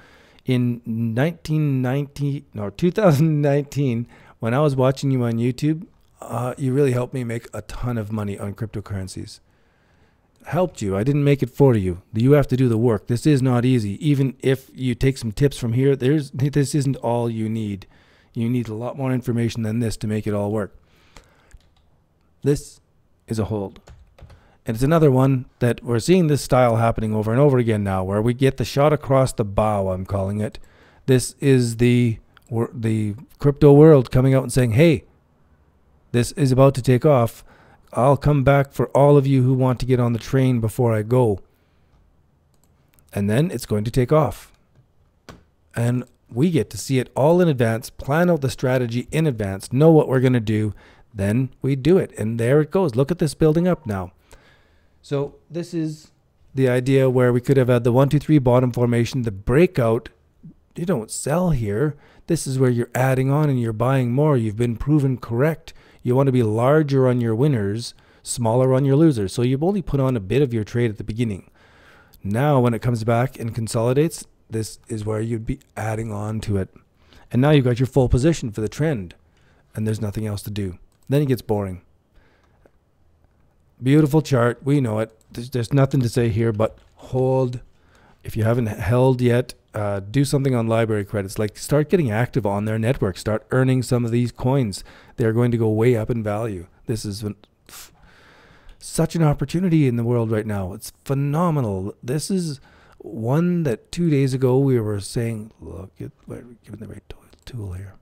in 2019, when I was watching you on YouTube, you really helped me make a ton of money on cryptocurrencies. Helped you. I didn't make it for you. You have to do the work. This is not easy. Even if you take some tips from here, this isn't all you need. You need a lot more information than this to make it all work. This is a hold. And it's another one that we're seeing this style happening over and over again now, where we get the shot across the bow, I'm calling it. This is the crypto world coming out and saying, hey, this is about to take off. I'll come back for all of you who want to get on the train before I go. And then it's going to take off. And we get to see it all in advance, plan out the strategy in advance, know what we're going to do, then we do it. And there it goes. Look at this building up now. So this is the idea where we could have had the 1, 2, 3 bottom formation, the breakout. You don't sell here. This is where you're adding on and you're buying more. You've been proven correct. You want to be larger on your winners, smaller on your losers. So you've only put on a bit of your trade at the beginning. Now when it comes back and consolidates, this is where you'd be adding on to it. And now you've got your full position for the trend. And there's nothing else to do. Then it gets boring. Beautiful chart. We know it. There's nothing to say here but hold. If you haven't held yet, do something on library credits. Like start getting active on their network. Start earning some of these coins. They're going to go way up in value. This is such an opportunity in the world right now. It's phenomenal. This is one that 2 days ago we were saying, look at, we're giving the right tool here.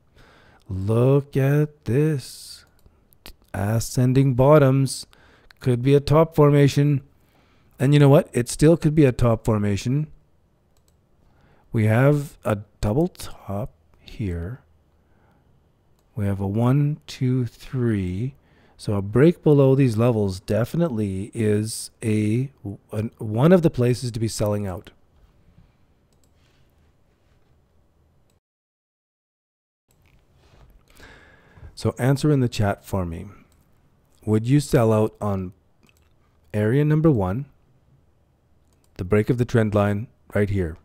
Look at this. Ascending bottoms. Could be a top formation. And you know what? It still could be a top formation. We have a double top here. We have a 1, 2, 3. So a break below these levels definitely is one of the places to be selling out. So answer in the chat for me. Would you sell out on area number 1, the break of the trend line right here,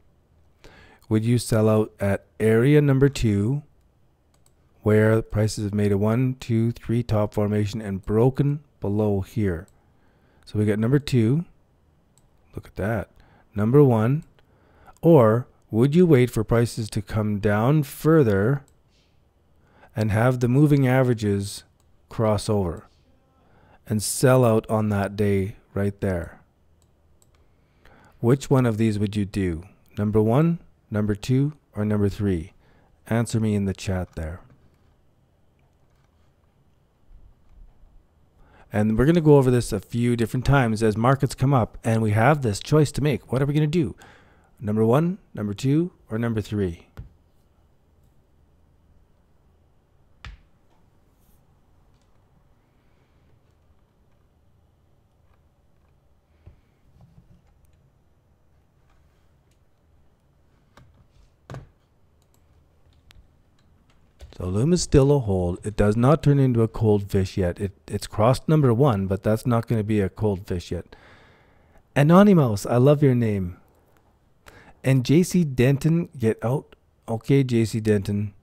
would you sell out at area number 2, where prices have made a 1, 2, 3 top formation and broken below here? So we got number 2. Look at that. Number 1. Or would you wait for prices to come down further and have the moving averages cross over and sell out on that day right there? Which one of these would you do? Number 1, number 2, or number 3? Answer me in the chat there. And we're going to go over this a few different times as markets come up and we have this choice to make. What are we going to do? Number 1, number 2, or number 3? So Loom is still a hold. It does not turn into a cold fish yet. It's crossed number 1, but that's not going to be a cold fish yet. Anonymous, I love your name. And JC Denton, get out. Okay, JC Denton.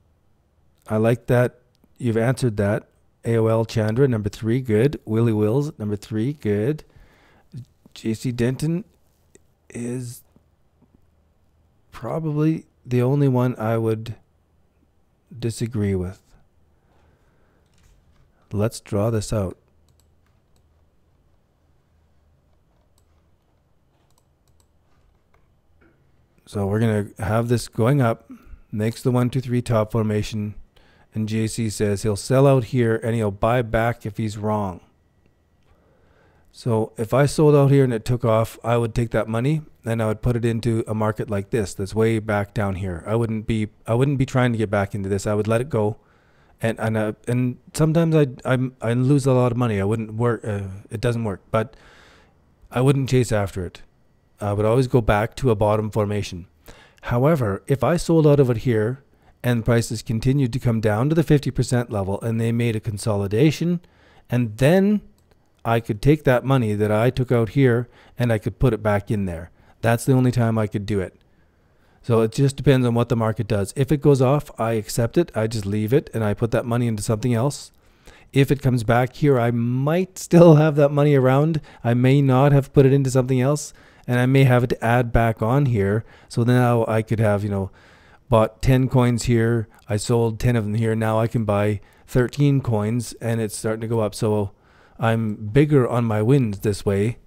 I like that. You've answered that. AOL Chandra, number 3, good. Willie Wills, number 3, good. JC Denton is probably the only one I would disagree with. Let's draw this out. So we're going to have this going up, makes the 1, 2, 3 top formation, and JC says he'll sell out here and he'll buy back if he's wrong. So if I sold out here and it took off, I would take that money and I would put it into a market like this that's way back down here. I wouldn't be trying to get back into this. I would let it go, and sometimes I lose a lot of money. I wouldn't work. It doesn't work, but I wouldn't chase after it. I would always go back to a bottom formation. However, if I sold out of it here and prices continued to come down to the 50% level and they made a consolidation, and then I could take that money that I took out here and I could put it back in there. That's the only time I could do it. So it just depends on what the market does. If it goes off, I accept it. I just leave it and I put that money into something else. If it comes back here, I might still have that money around. I may not have put it into something else, and I may have it to add back on here. So now I could have, bought 10 coins here. I sold 10 of them here. Now I can buy 13 coins and it's starting to go up. So I'm bigger on my wins this way.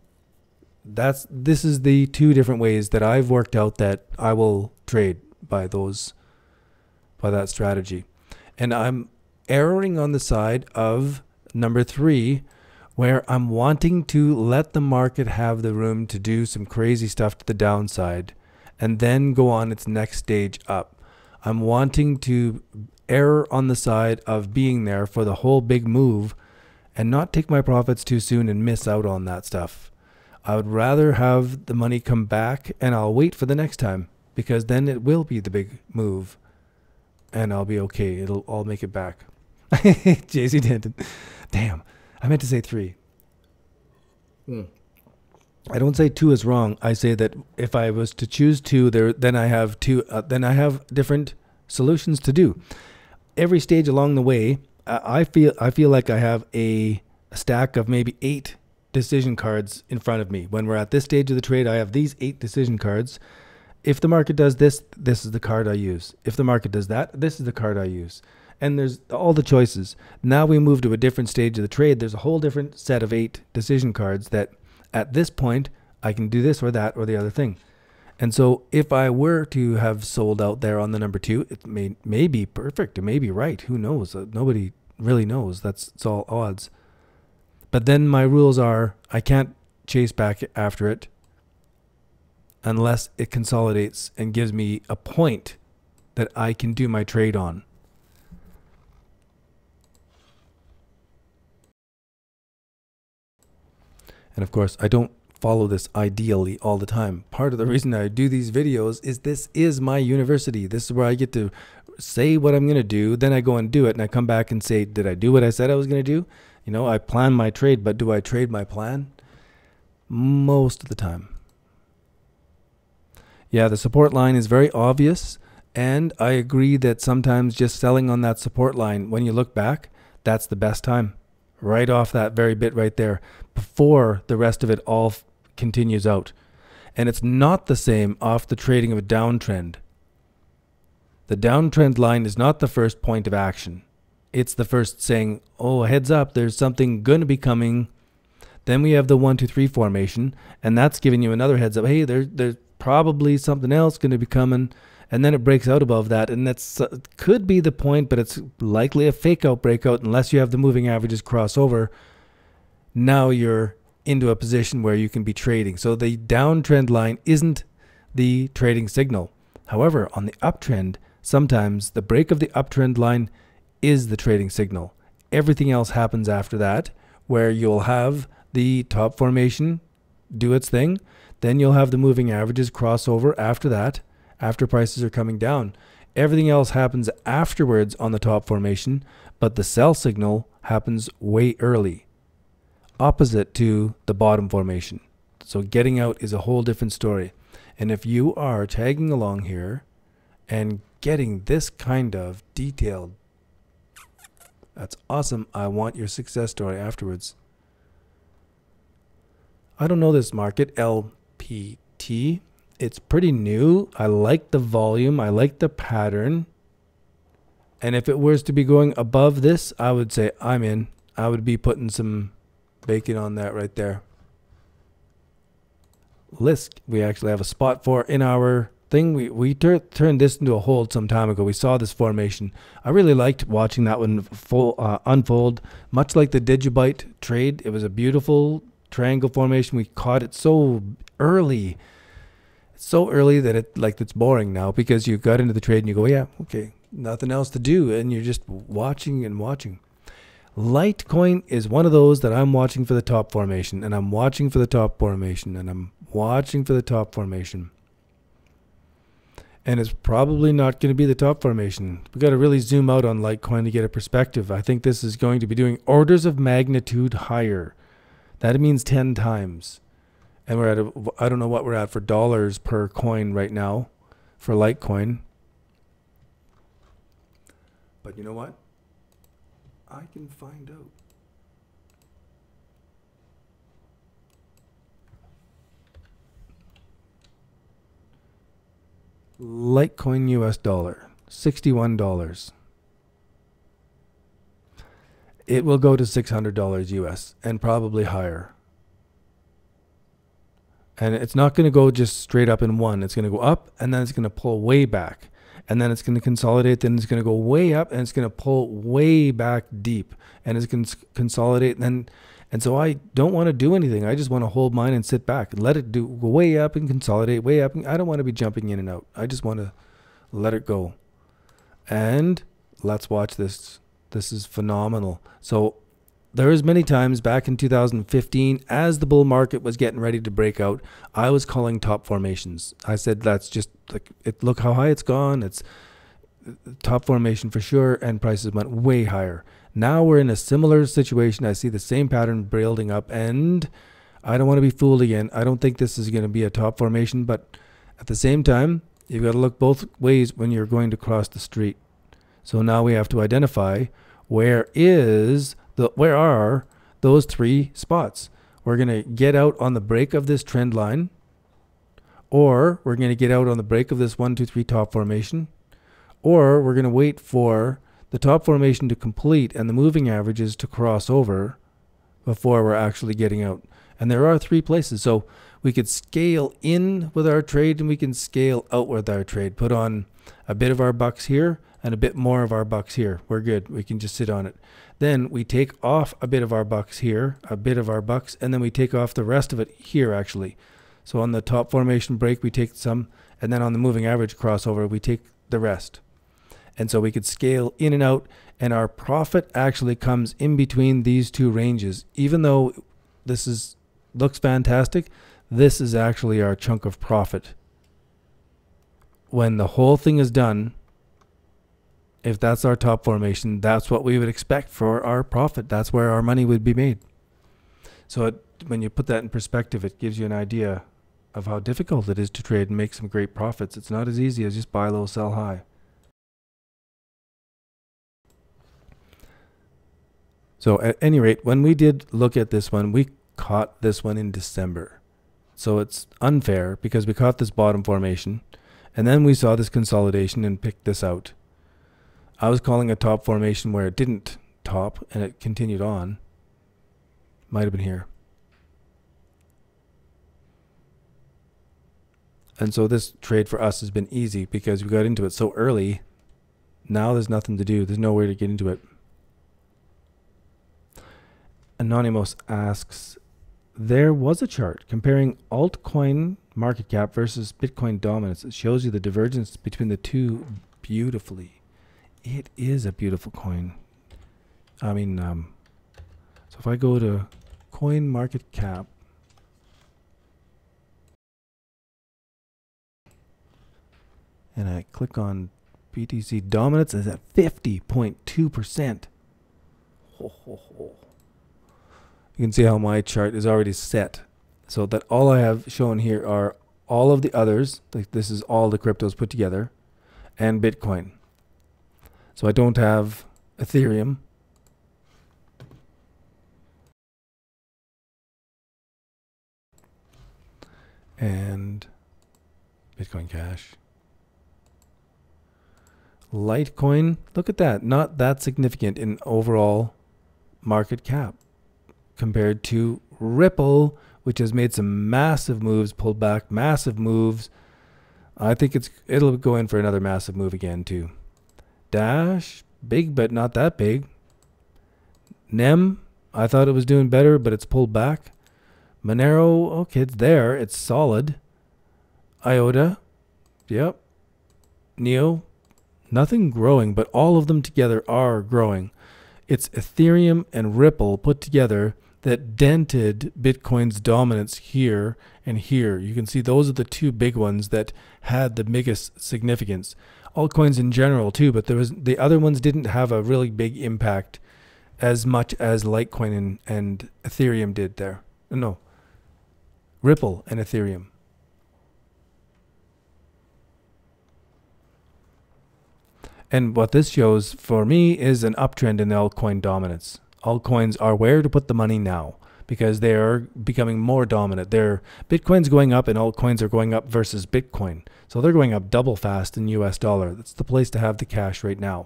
This is the 2 different ways that I've worked out that I will trade by that strategy. And I'm erring on the side of number 3, where I'm wanting to let the market have the room to do some crazy stuff to the downside and then go on its next stage up. I'm wanting to err on the side of being there for the whole big move and not take my profits too soon and miss out on that stuff. I would rather have the money come back and I'll wait for the next time, because then it will be the big move and I'll be okay. I'll make it back. JC Denton. Damn. I meant to say 3. I don't say 2 is wrong. I say that if I was to choose 2, then I have 2. Then I have different solutions to do. Every stage along the way, I feel like I have a stack of maybe 8 decision cards in front of me. When we're at this stage of the trade, I have these 8 decision cards. If the market does this, this is the card I use. If the market does that, this is the card I use. And there's all the choices. Now we move to a different stage of the trade. There's a whole different set of 8 decision cards that at this point I can do this or that or the other thing. And so if I were to have sold out there on the number 2, it may be perfect. It may be right. Who knows? Nobody really knows. It's all odds. But then my rules are I can't chase back after it unless it consolidates and gives me a point that I can do my trade on. And of course, I don't follow this ideally all the time. Part of the reason I do these videos is this is my university. This is where I get to say what I'm going to do. Then I go and do it. And I come back and say, did I do what I said I was going to do? I plan my trade, but do I trade my plan? Most of the time. Yeah, the support line is very obvious, and I agree that sometimes just selling on that support line, when you look back, that's the best time. Right off that very bit right there, before the rest of it all continues out. And it's not the same off the trading of a downtrend. The downtrend line is not the first point of action. It's the first saying, oh, heads up, there's something going to be coming. Then we have the 1, 2, 3 formation, and that's giving you another heads up. Hey, there's probably something else going to be coming. And then it breaks out above that, and that's could be the point, but it's likely a fake out breakout unless you have the moving averages cross over. Now you're into a position where you can be trading. So the downtrend line isn't the trading signal. However, on the uptrend, sometimes the break of the uptrend line is the trading signal. Everything else happens after that, where you'll have the top formation do its thing. Then you'll have the moving averages cross over after that, after prices are coming down. Everything else happens afterwards on the top formation, but the sell signal happens way early, opposite to the bottom formation. So getting out is a whole different story. And if you are tagging along here and getting this kind of detailed, that's awesome. I want your success story afterwards. I don't know this market, LPT. It's pretty new. I like the volume. I like the pattern. And if it was to be going above this, I would say I'm in. I would be putting some bacon on that right there. List, we actually have a spot for in our thing. We turned this into a hold some time ago. We saw this formation. I really liked watching that one unfold. Much like the Digibyte trade, it was a beautiful triangle formation. We caught it so early. So early that it's boring now, because you got into the trade and you go, yeah, okay, nothing else to do, and you're just watching and watching. Litecoin is one of those that I'm watching for the top formation, and I'm watching for the top formation, and I'm watching for the top formation. And it's probably not going to be the top formation. We got to really zoom out on Litecoin to get a perspective. I think this is going to be doing orders of magnitude higher. That means 10 times. And we're at I don't know what we're at for dollars per coin right now for Litecoin. But you know what? I can find out. Litecoin US dollar, $61. It will go to $600 US and probably higher. And it's not going to go just straight up in one. It's going to go up, and then it's going to pull way back. And then it's going to consolidate. Then it's going to go way up, and it's going to pull way back deep. And it's going to consolidate. And so I don't want to do anything. I just want to hold mine and sit back and let it go way up and consolidate way up. I don't want to be jumping in and out. I just want to let it go. And let's watch this. This is phenomenal. So there was many times back in 2015, as the bull market was getting ready to break out, I was calling top formations. I said, that's just like it. Look how high it's gone. It's top formation for sure, and prices went way higher. Now we're in a similar situation. I see the same pattern building up, and I don't want to be fooled again. I don't think this is going to be a top formation, but at the same time, you've got to look both ways when you're going to cross the street. So now we have to identify where are those three spots. We're going to get out on the break of this trend line, or we're going to get out on the break of this 1, 2, 3 top formation, or we're going to wait for the top formation to complete and the moving averages to cross over before we're actually getting out. And there are three places. So we could scale in with our trade, and we can scale out with our trade. Put on a bit of our bucks here and a bit more of our bucks here. We're good. We can just sit on it. Then we take off a bit of our bucks here, a bit of our bucks, and then we take off the rest of it here actually. So on the top formation break, we take some, and then on the moving average crossover, we take the rest. And so we could scale in and out, and our profit actually comes in between these two ranges. Even though this looks fantastic, this is actually our chunk of profit. When the whole thing is done, if that's our top formation, that's what we would expect for our profit. That's where our money would be made. So when you put that in perspective, it gives you an idea of how difficult it is to trade and make some great profits. It's not as easy as just buy low, sell high. So at any rate, when we did look at this one, we caught this one in December. So it's unfair because we caught this bottom formation and then we saw this consolidation and picked this out. I was calling a top formation where it didn't top and it continued on. Might have been here. And so this trade for us has been easy because we got into it so early. Now there's nothing to do. There's no way to get into it. Anonymous asks, there was a chart comparing altcoin market cap versus Bitcoin dominance. It shows you the divergence between the two beautifully. It is a beautiful coin. I mean, so if I go to coin market cap, and I click on BTC dominance, is at 50.2%. Ho, ho, ho. You can see how my chart is already set. So that all I have shown here are all of the others. Like this is all the cryptos put together and Bitcoin. So I don't have Ethereum. And Bitcoin Cash. Litecoin, look at that. Not that significant in overall market cap compared to Ripple, which has made some massive moves, pulled back massive moves. I think it'll go in for another massive move again too. Dash, big but not that big. Nem, I thought it was doing better, but it's pulled back. Monero, okay, it's there. It's solid. IOTA, yep. Neo, nothing growing, but all of them together are growing. It's Ethereum and Ripple put together that dented Bitcoin's dominance here and here. You can see those are the two big ones that had the biggest significance. Altcoins in general too, but the other ones didn't have a really big impact as much as Litecoin and Ethereum did there. No, Ripple and Ethereum. And what this shows for me is an uptrend in the altcoin dominance. Altcoins are where to put the money now because they are becoming more dominant. Bitcoin's going up and altcoins are going up versus Bitcoin. So they're going up double fast in US dollar. That's the place to have the cash right now.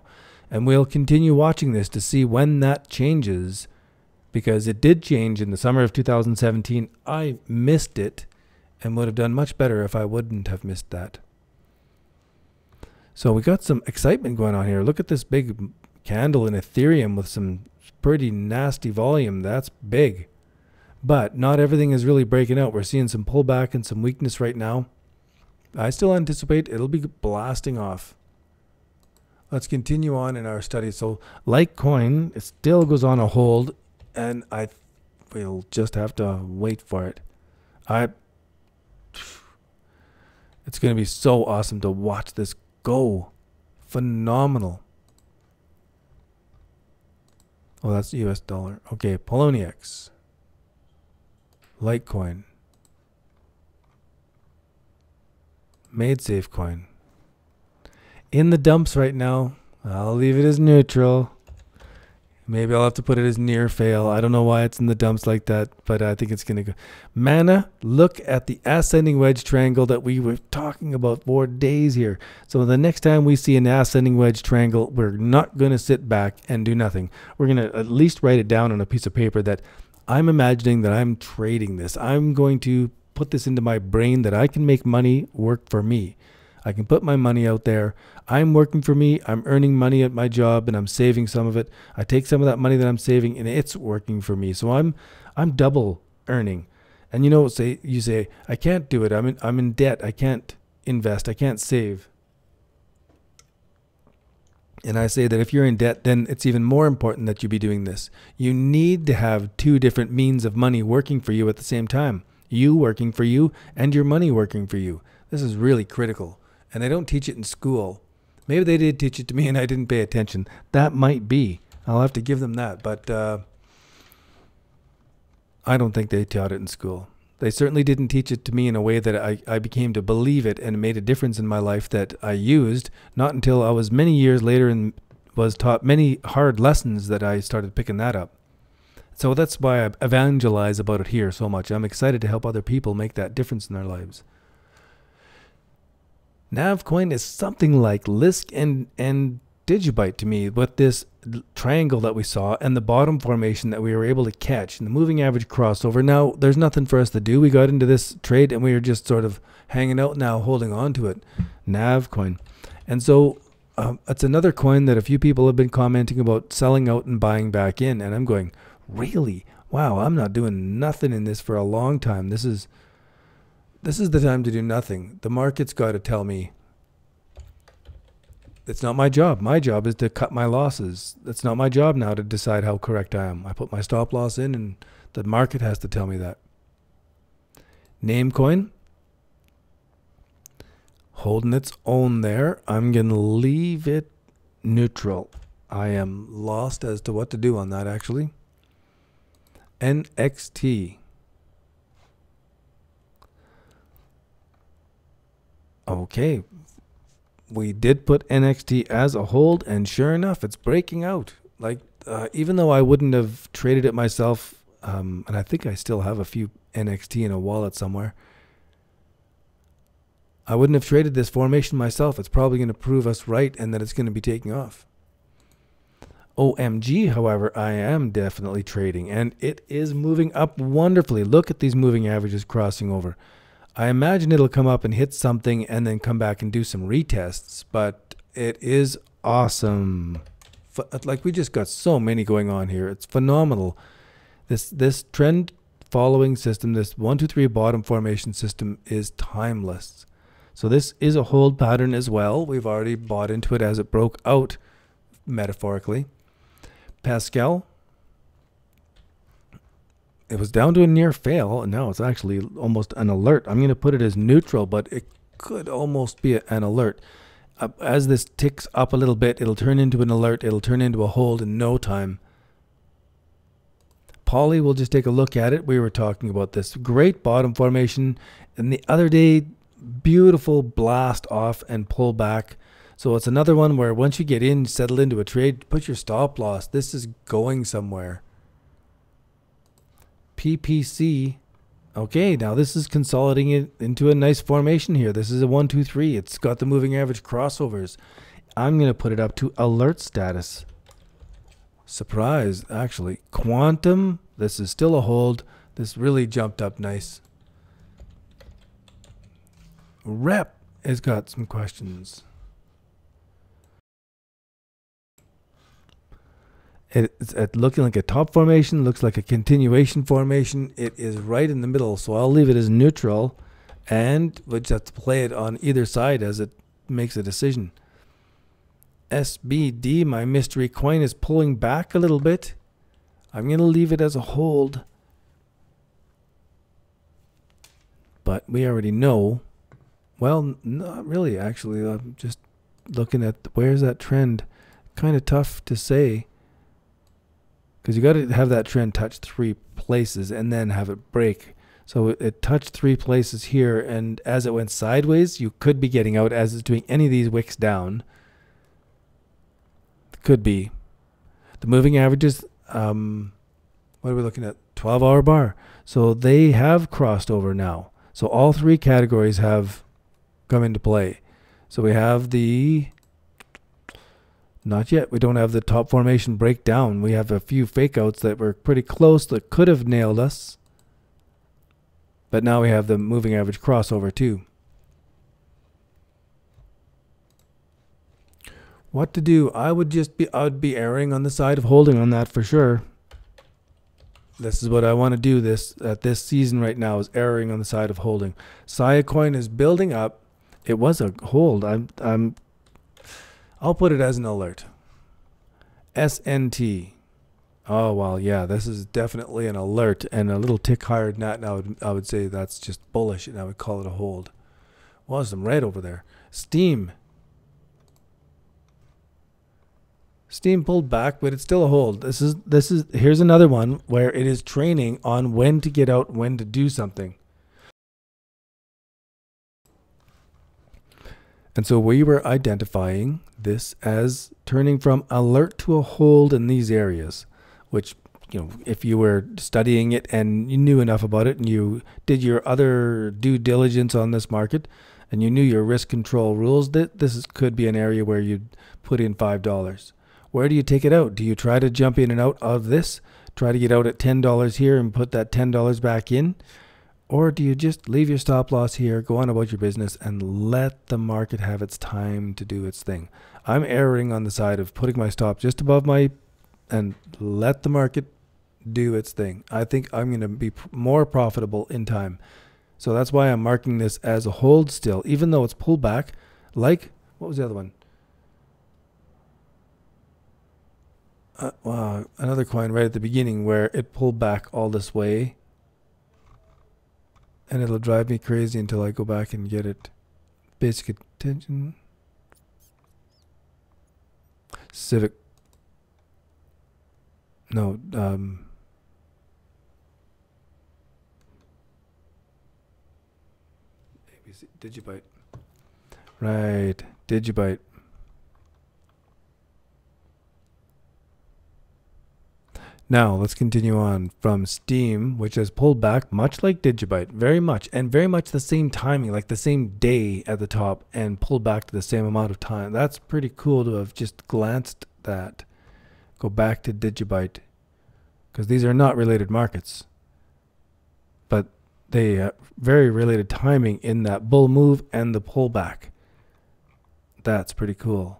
And we'll continue watching this to see when that changes because it did change in the summer of 2017. I missed it and would have done much better if I wouldn't have missed that. So we got some excitement going on here. Look at this big candle in Ethereum with some pretty nasty volume. That's big. But not everything is really breaking out. We're seeing some pullback and some weakness right now. I still anticipate it'll be blasting off. Let's continue on in our study. So Litecoin, it still goes on a hold, and I will just have to wait for it. It's going to be so awesome to watch this go. Phenomenal. Oh, that's US dollar. Okay, Poloniex. Litecoin. MadeSafe coin. In the dumps right now. I'll leave it as neutral. Maybe I'll have to put it as near fail. I don't know why it's in the dumps like that, but I think it's going to go. Mana, look at the ascending wedge triangle that we were talking about for days here. So the next time we see an ascending wedge triangle, we're not going to sit back and do nothing. We're going to at least write it down on a piece of paper that I'm imagining that I'm trading this. I'm going to put this into my brain that I can make money work for me. I can put my money out there. I'm working for me. I'm earning money at my job and I'm saving some of it. I take some of that money that I'm saving and it's working for me. So I'm double earning. And you say I can't do it. I'm in debt. I can't invest. I can't save. And I say that if you're in debt, then it's even more important that you be doing this. You need to have two different means of money working for you at the same time. You working for you and your money working for you. This is really critical. And they don't teach it in school. Maybe they did teach it to me and I didn't pay attention. That might be. I'll have to give them that. But I don't think they taught it in school. They certainly didn't teach it to me in a way that I became to believe it and it made a difference in my life that I used. Not until I was many years later and was taught many hard lessons that I started picking that up. So that's why I evangelize about it here so much. I'm excited to help other people make that difference in their lives. Navcoin is something like Lisk and Digibyte to me, with this triangle that we saw and the bottom formation that we were able to catch and the moving average crossover. Now there's nothing for us to do. We got into this trade and we were just sort of hanging out now, holding on to it. Navcoin. And so it's another coin that a few people have been commenting about selling out and buying back in, and I'm going, really? Wow, I'm not doing nothing in this for a long time. This is the time to do nothing. The market's got to tell me. It's not my job. My job is to cut my losses. It's not my job now to decide how correct I am. I put my stop loss in and the market has to tell me that. Namecoin. Holding its own there. I'm going to leave it neutral. I am lost as to what to do on that actually. NXT. Okay. We did put NXT as a hold, and sure enough, it's breaking out. Like, even though I wouldn't have traded it myself, and I think I still have a few NXT in a wallet somewhere, I wouldn't have traded this formation myself. It's probably going to prove us right and that it's going to be taking off. OMG, however, I am definitely trading, and it is moving up wonderfully. Look at these moving averages crossing over. I imagine it'll come up and hit something and then come back and do some retests, but it is awesome. Like, we just got so many going on here. It's phenomenal. This trend following system, this 1, 2, 3 bottom formation system is timeless. So this is a hold pattern as well. We've already bought into it as it broke out, metaphorically. Pascal. It was down to a near fail, and now it's actually almost an alert. I'm going to put it as neutral, but it could almost be an alert. As this ticks up a little bit, it'll turn into an alert. It'll turn into a hold in no time. Poly, we'll just take a look at it. We were talking about this great bottom formation, and the other day, beautiful blast off and pull back. So it's another one where once you get in, settle into a trade, put your stop loss. This is going somewhere. PPC. Okay, now this is consolidating it into a nice formation here. This is a 1, 2, 3. It's got the moving average crossovers. I'm going to put it up to alert status. Surprise, actually. Quantum, this is still a hold. This really jumped up nice. Rep has got some questions. It's looking like a top formation, looks like a continuation formation. It is right in the middle, so I'll leave it as neutral, and we'll just have to play it on either side as it makes a decision. SBD, my mystery coin, is pulling back a little bit. I'm going to leave it as a hold, but we already know. Well, not really, actually. I'm just looking at where's that trend. Kind of tough to say, because you got to have that trend touch 3 places and then have it break. So it touched 3 places here, and as it went sideways, you could be getting out as it's doing any of these wicks down. Could be. The moving averages, what are we looking at? 12-hour bar. So they have crossed over now. So all 3 categories have come into play. So we have the... Not yet. We don't have the top formation breakdown. We have a few fake outs that were pretty close that could have nailed us. But now we have the moving average crossover too. What to do? I would be erring on the side of holding on that for sure. This is what I want to do at this season right now, is erring on the side of holding. Sia coin is building up. It was a hold. I'll put it as an alert. SNT. Oh, well, yeah, this is definitely an alert, and a little tick higher than that. Now I would say that's just bullish, and I would call it a hold. Well, some red over there. Steam. Steam pulled back, but it's still a hold. Here's another one where it is training on when to get out, when to do something. And so we were identifying this as turning from alert to a hold in these areas, which, you know, if you were studying it and you knew enough about it and you did your other due diligence on this market and you knew your risk control rules, that could be an area where you'd put in $5. Where do you take it out? Do you try to jump in and out of this? Try to get out at $10 here and put that $10 back in? Or do you just leave your stop loss here, go on about your business, and let the market have its time to do its thing? I'm erring on the side of putting my stop just above and let the market do its thing. I think I'm going to be more profitable in time. So that's why I'm marking this as a hold still, even though it's pulled back. Like, what was the other one? Wow, another coin right at the beginning where it pulled back all this way. And it'll drive me crazy until I go back and get it. Basic attention. Civic. No, ABC, Digibyte. Right, Digibyte. Now, let's continue on from Steam, which has pulled back much like Digibyte, very much the same timing, like the same day at the top, and pulled back to the same amount of time. That's pretty cool to have just glanced that. Go back to Digibyte, because these are not related markets, but they have very related timing in that bull move and the pullback. That's pretty cool.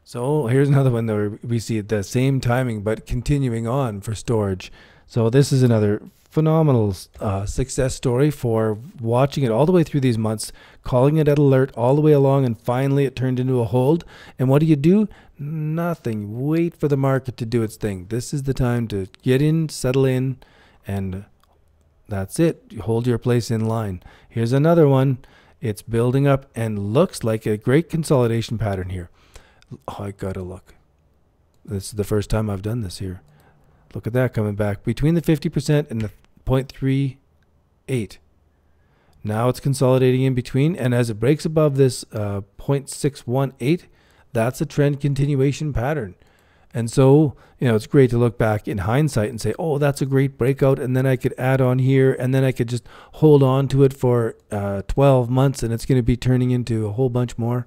So here's another one where we see the same timing but continuing on for storage. So this is another phenomenal success story for watching it all the way through these months, calling it at alert all the way along, and finally it turned into a hold. And what do? Nothing. Wait for the market to do its thing. This is the time to get in, settle in, and that's it. You hold your place in line. Here's another one. It's building up and looks like a great consolidation pattern here. Oh, I gotta look. This is the first time I've done this here. Look at that coming back between the 50% and the 0.38. Now it's consolidating in between, and as it breaks above this 0.618, that's a trend continuation pattern. And so, you know, it's great to look back in hindsight and say, oh, that's a great breakout, and then I could add on here, and then I could just hold on to it for 12 months, and it's going to be turning into a whole bunch more.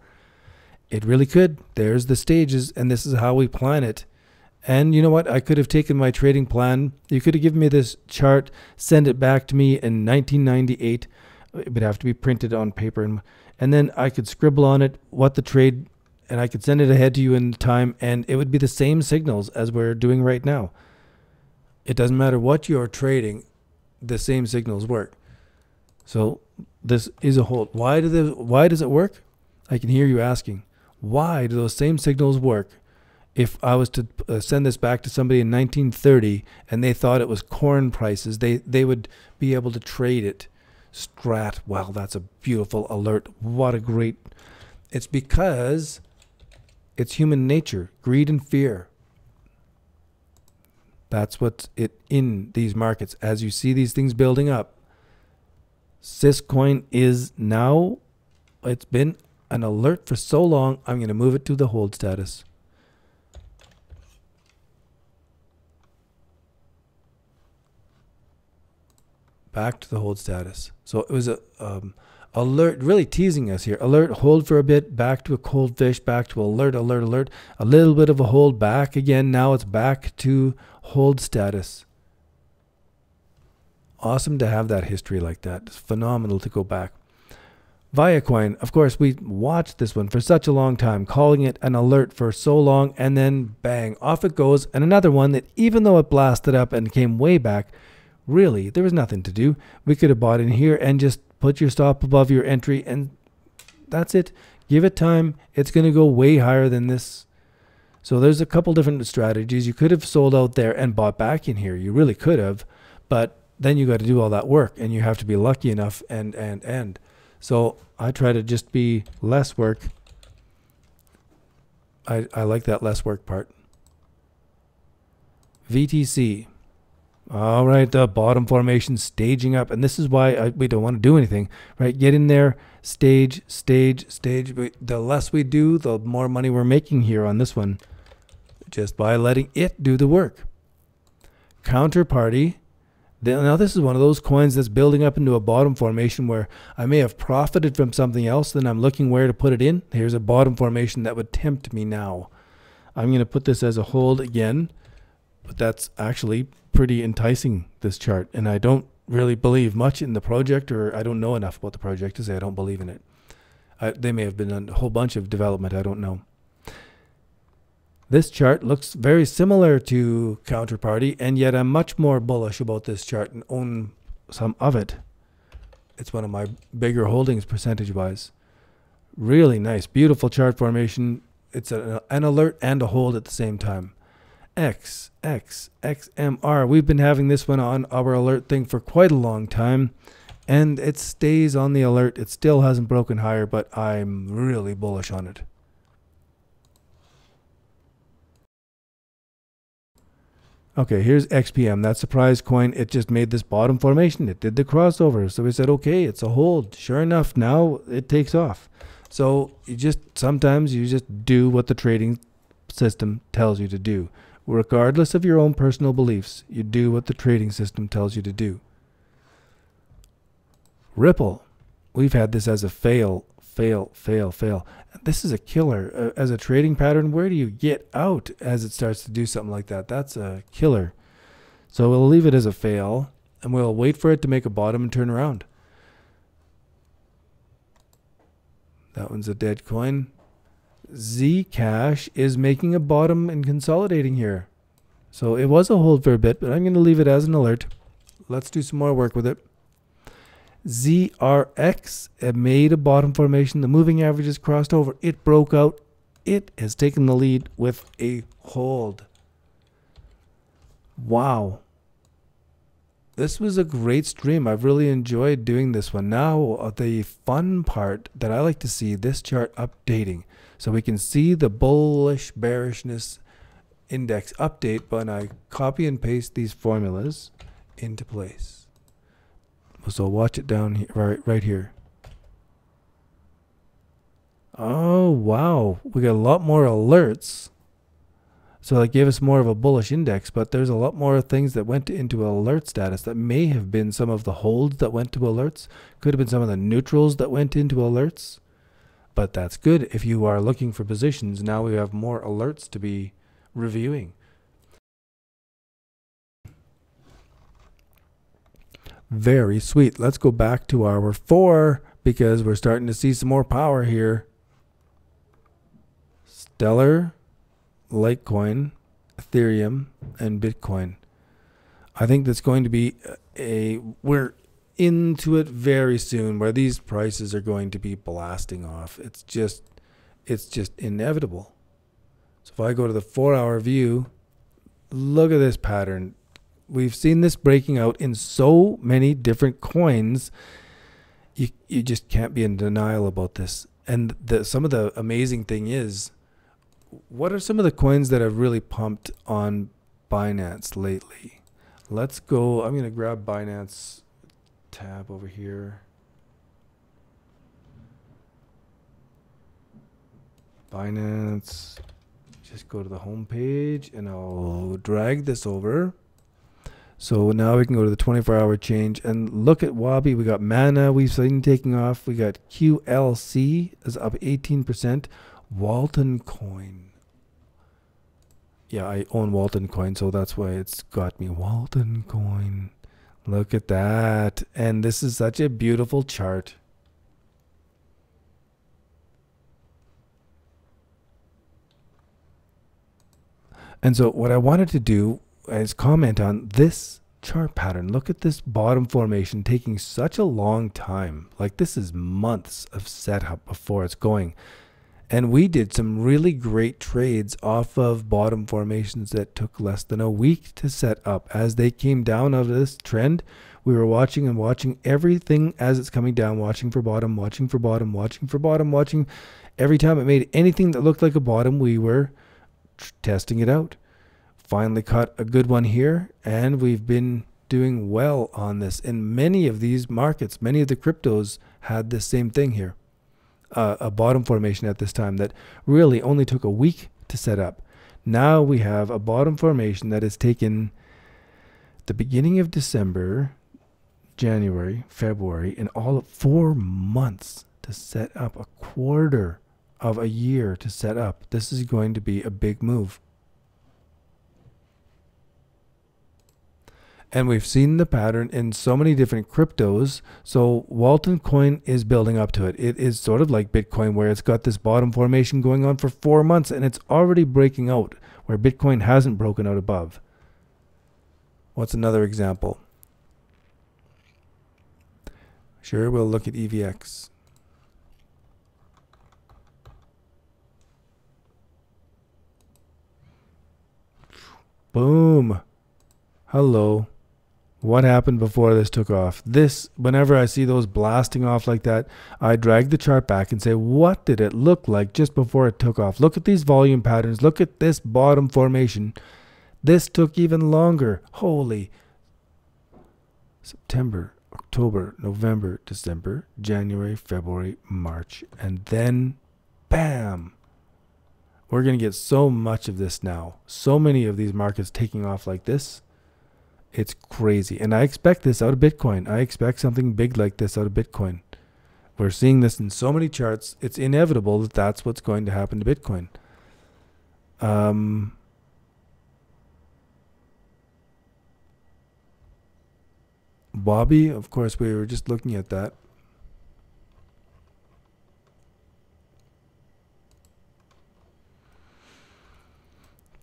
It really could. There's the stages, and this is how we plan it. And you know what? I could have taken my trading plan. You could have given me this chart, send it back to me in 1998. It would have to be printed on paper. And then I could scribble on it what the trade, and I could send it ahead to you in time, and it would be the same signals as we're doing right now. It doesn't matter what you're trading, the same signals work. So this is a hold. Why does it work? I can hear you asking. Why do those same signals work? If I was to send this back to somebody in 1930 and they thought it was corn prices, they would be able to trade it. Strat, wow, that's a beautiful alert. What a great... It's because it's human nature, greed and fear. That's what's in these markets. As you see these things building up, Syscoin is now, it's been an alert for so long, I'm going to move it to the hold status. Back to the hold status. So it was a alert, really teasing us here. Alert, hold for a bit, back to a cold fish, back to alert, alert, alert. A little bit of a hold, back again. Now it's back to hold status. Awesome to have that history like that. It's phenomenal to go back. Viacoin, of course, we watched this one for such a long time, calling it an alert for so long, and then bang, off it goes. And another one that, even though it blasted up and came way back, really, there was nothing to do. We could have bought in here and just put your stop above your entry, and that's it. Give it time. It's going to go way higher than this. So there's a couple different strategies. You could have sold out there and bought back in here. You really could have, but then you got to do all that work, and you have to be lucky enough and. So I try to just be less work. I like that less work part. VTC. All right, the bottom formation staging up. And this is why we don't want to do anything, right? Get in there, stage, stage, stage. The less we do, the more money we're making here on this one, just by letting it do the work. Counterparty. Now this is one of those coins that's building up into a bottom formation where I may have profited from something else, then I'm looking where to put it in. Here's a bottom formation that would tempt me now. I'm going to put this as a hold again, but that's actually pretty enticing, this chart, and I don't really believe much in the project, or I don't know enough about the project to say I don't believe in it. They may have been a whole bunch of development, I don't know. This chart looks very similar to Counterparty, and yet I'm much more bullish about this chart and own some of it. It's one of my bigger holdings percentage-wise. Really nice, beautiful chart formation. It's an alert and a hold at the same time. XMR. We've been having this one on our alert thing for quite a long time, and it stays on the alert. It still hasn't broken higher, but I'm really bullish on it. Okay, here's XPM, that surprise coin. It just made this bottom formation. It did the crossover. So we said, okay, it's a hold. Sure enough, now it takes off. So sometimes you just do what the trading system tells you to do. Regardless of your own personal beliefs, you do what the trading system tells you to do. Ripple. We've had this as a fail. This is a killer. As a trading pattern, where do you get out as it starts to do something like that? That's a killer. So we'll leave it as a fail, and we'll wait for it to make a bottom and turn around. That one's a dead coin. Zcash is making a bottom and consolidating here. So it was a hold for a bit, but I'm going to leave it as an alert. Let's do some more work with it. ZRX made a bottom formation. The moving averages crossed over. It broke out. It has taken the lead with a hold. Wow. This was a great stream. I've really enjoyed doing this one. Now, the fun part that I like to see, this chart updating. So we can see the bullish bearishness index update when I copy and paste these formulas into place. So watch it down here, right here. Oh, wow. We got a lot more alerts. So that gave us more of a bullish index, but there's a lot more things that went into alert status that may have been some of the holds that went to alerts. Could have been some of the neutrals that went into alerts. But that's good if you are looking for positions. Now we have more alerts to be reviewing. Very sweet. Let's go back to our 4 because we're starting to see some more power here. Stellar, Litecoin, Ethereum, and Bitcoin. I think that's going to be we're into it very soon where these prices are going to be blasting off. It's just inevitable. So if I go to the 4-hour view, look at this pattern. We've seen this breaking out in so many different coins. You just can't be in denial about this. And some of the amazing thing is, what are some of the coins that have really pumped on Binance lately? Let's go. I'm going to grab Binance tab over here. Binance. Just go to the home page and I'll drag this over. So now we can go to the 24-hour change and look at Wabi. We got Mana. We've seen taking off. We got QLC is up 18%. Walton Coin. Yeah, I own Walton Coin, so that's why it's got me. Walton Coin. Look at that. And this is such a beautiful chart. And so what I wanted to do is comment on this chart pattern. Look at this bottom formation taking such a long time. Like this is months of setup before it's going. And we did some really great trades off of bottom formations that took less than a week to set up. As they came down out of this trend, we were watching and watching everything as it's coming down, watching for bottom, watching for bottom, watching for bottom, watching. Every time it made anything that looked like a bottom, we were testing it out. finally caught a good one here, and we've been doing well on this. In many of these markets, many of the cryptos had the same thing here, a bottom formation at this time that really only took a week to set up. Now we have a bottom formation that has taken the beginning of December, January, February, and all of 4 months to set up, a quarter of a year to set up. This is going to be a big move. And we've seen the pattern in so many different cryptos. So Walton coin is building up to it. It is sort of like Bitcoin, where it's got this bottom formation going on for 4 months, and it's already breaking out where Bitcoin hasn't broken out above. What's another example? Sure, we'll look at EVX. Boom. Hello. What happened before this took off? This, whenever I see those blasting off like that, I drag the chart back and say, what did it look like just before it took off? Look at these volume patterns. Look at this bottom formation. This took even longer. Holy. September, October, November, December, January, February, March, and then bam. We're going to get so much of this now. So many of these markets taking off like this. It's crazy. And I expect this out of Bitcoin. I expect something big like this out of Bitcoin. We're seeing this in so many charts. It's inevitable that that's what's going to happen to Bitcoin. Bobby, of course, we were just looking at that.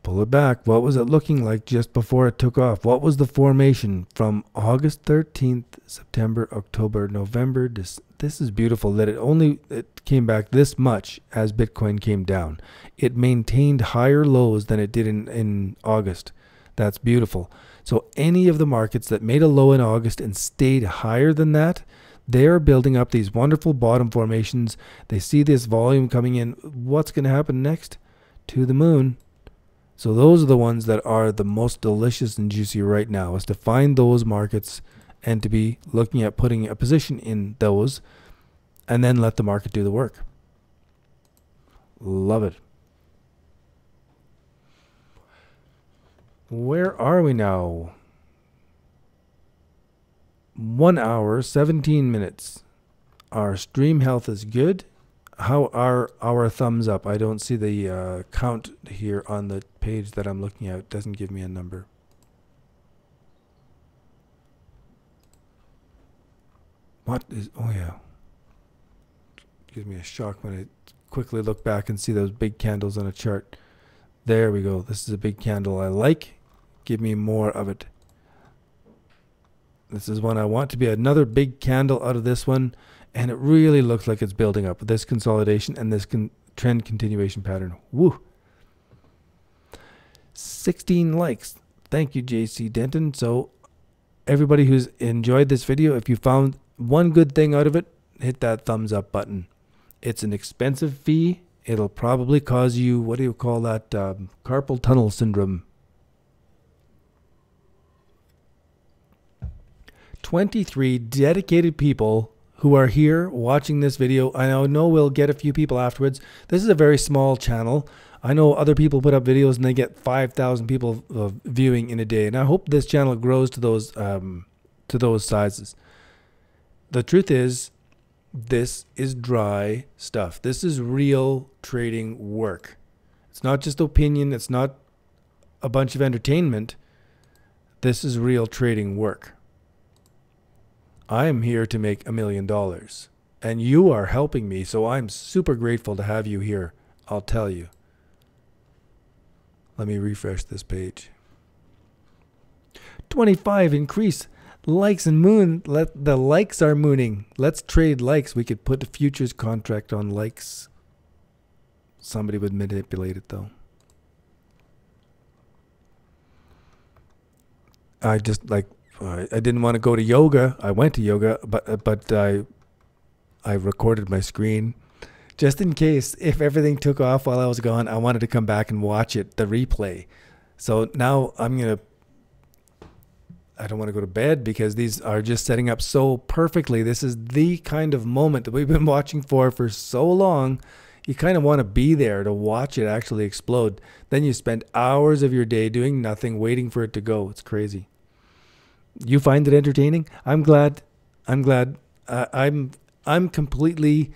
Pull it back. What was it looking like just before it took off? What was the formation from August 13th, September, October, November? This is beautiful that it came back this much as Bitcoin came down. It maintained higher lows than it did in August. That's beautiful. So any of the markets that made a low in August and stayed higher than that, they're building up these wonderful bottom formations. They see this volume coming in. What's going to happen next? To the moon. So those are the ones that are the most delicious and juicy right now, is to find those markets and to be looking at putting a position in those and then let the market do the work. Love it. Where are we now? 1 hour, 17 minutes. Our stream health is good. How are our thumbs up? I don't see the count here on the page that I'm looking at. It doesn't give me a number. What is, oh yeah. Gives me a shock when I quickly look back and see those big candles on a chart. There we go. This is a big candle I like. Give me more of it. This is one I want to be another big candle out of this one. And it really looks like it's building up. This consolidation and this trend continuation pattern. Woo. 16 likes. Thank you, JC Denton. So everybody who's enjoyed this video, if you found one good thing out of it, hit that thumbs up button. It's an expensive fee. It'll probably cause you, what do you call that? Carpal tunnel syndrome. 23 dedicated people who are here watching this video. I know we'll get a few people afterwards. This is a very small channel. I know other people put up videos and they get 5,000 people viewing in a day. And I hope this channel grows to those sizes. The truth is, this is dry stuff. This is real trading work. It's not just opinion. It's not a bunch of entertainment. This is real trading work. I am here to make $1 million, and you are helping me, so I'm super grateful to have you here, I'll tell you. Let me refresh this page. 25 increase likes and moon. The likes are mooning. Let's trade likes. We could put a futures contract on likes. Somebody would manipulate it though. I just like, I didn't want to go to yoga. I went to yoga, but I recorded my screen just in case if everything took off while I was gone. I wanted to come back and watch it, the replay. So now I don't want to go to bed because these are just setting up so perfectly. This is the kind of moment that we've been watching for so long. You kind of want to be there to watch it actually explode. Then you spend hours of your day doing nothing, waiting for it to go. It's crazy. You find it entertaining? I'm glad. I'm completely.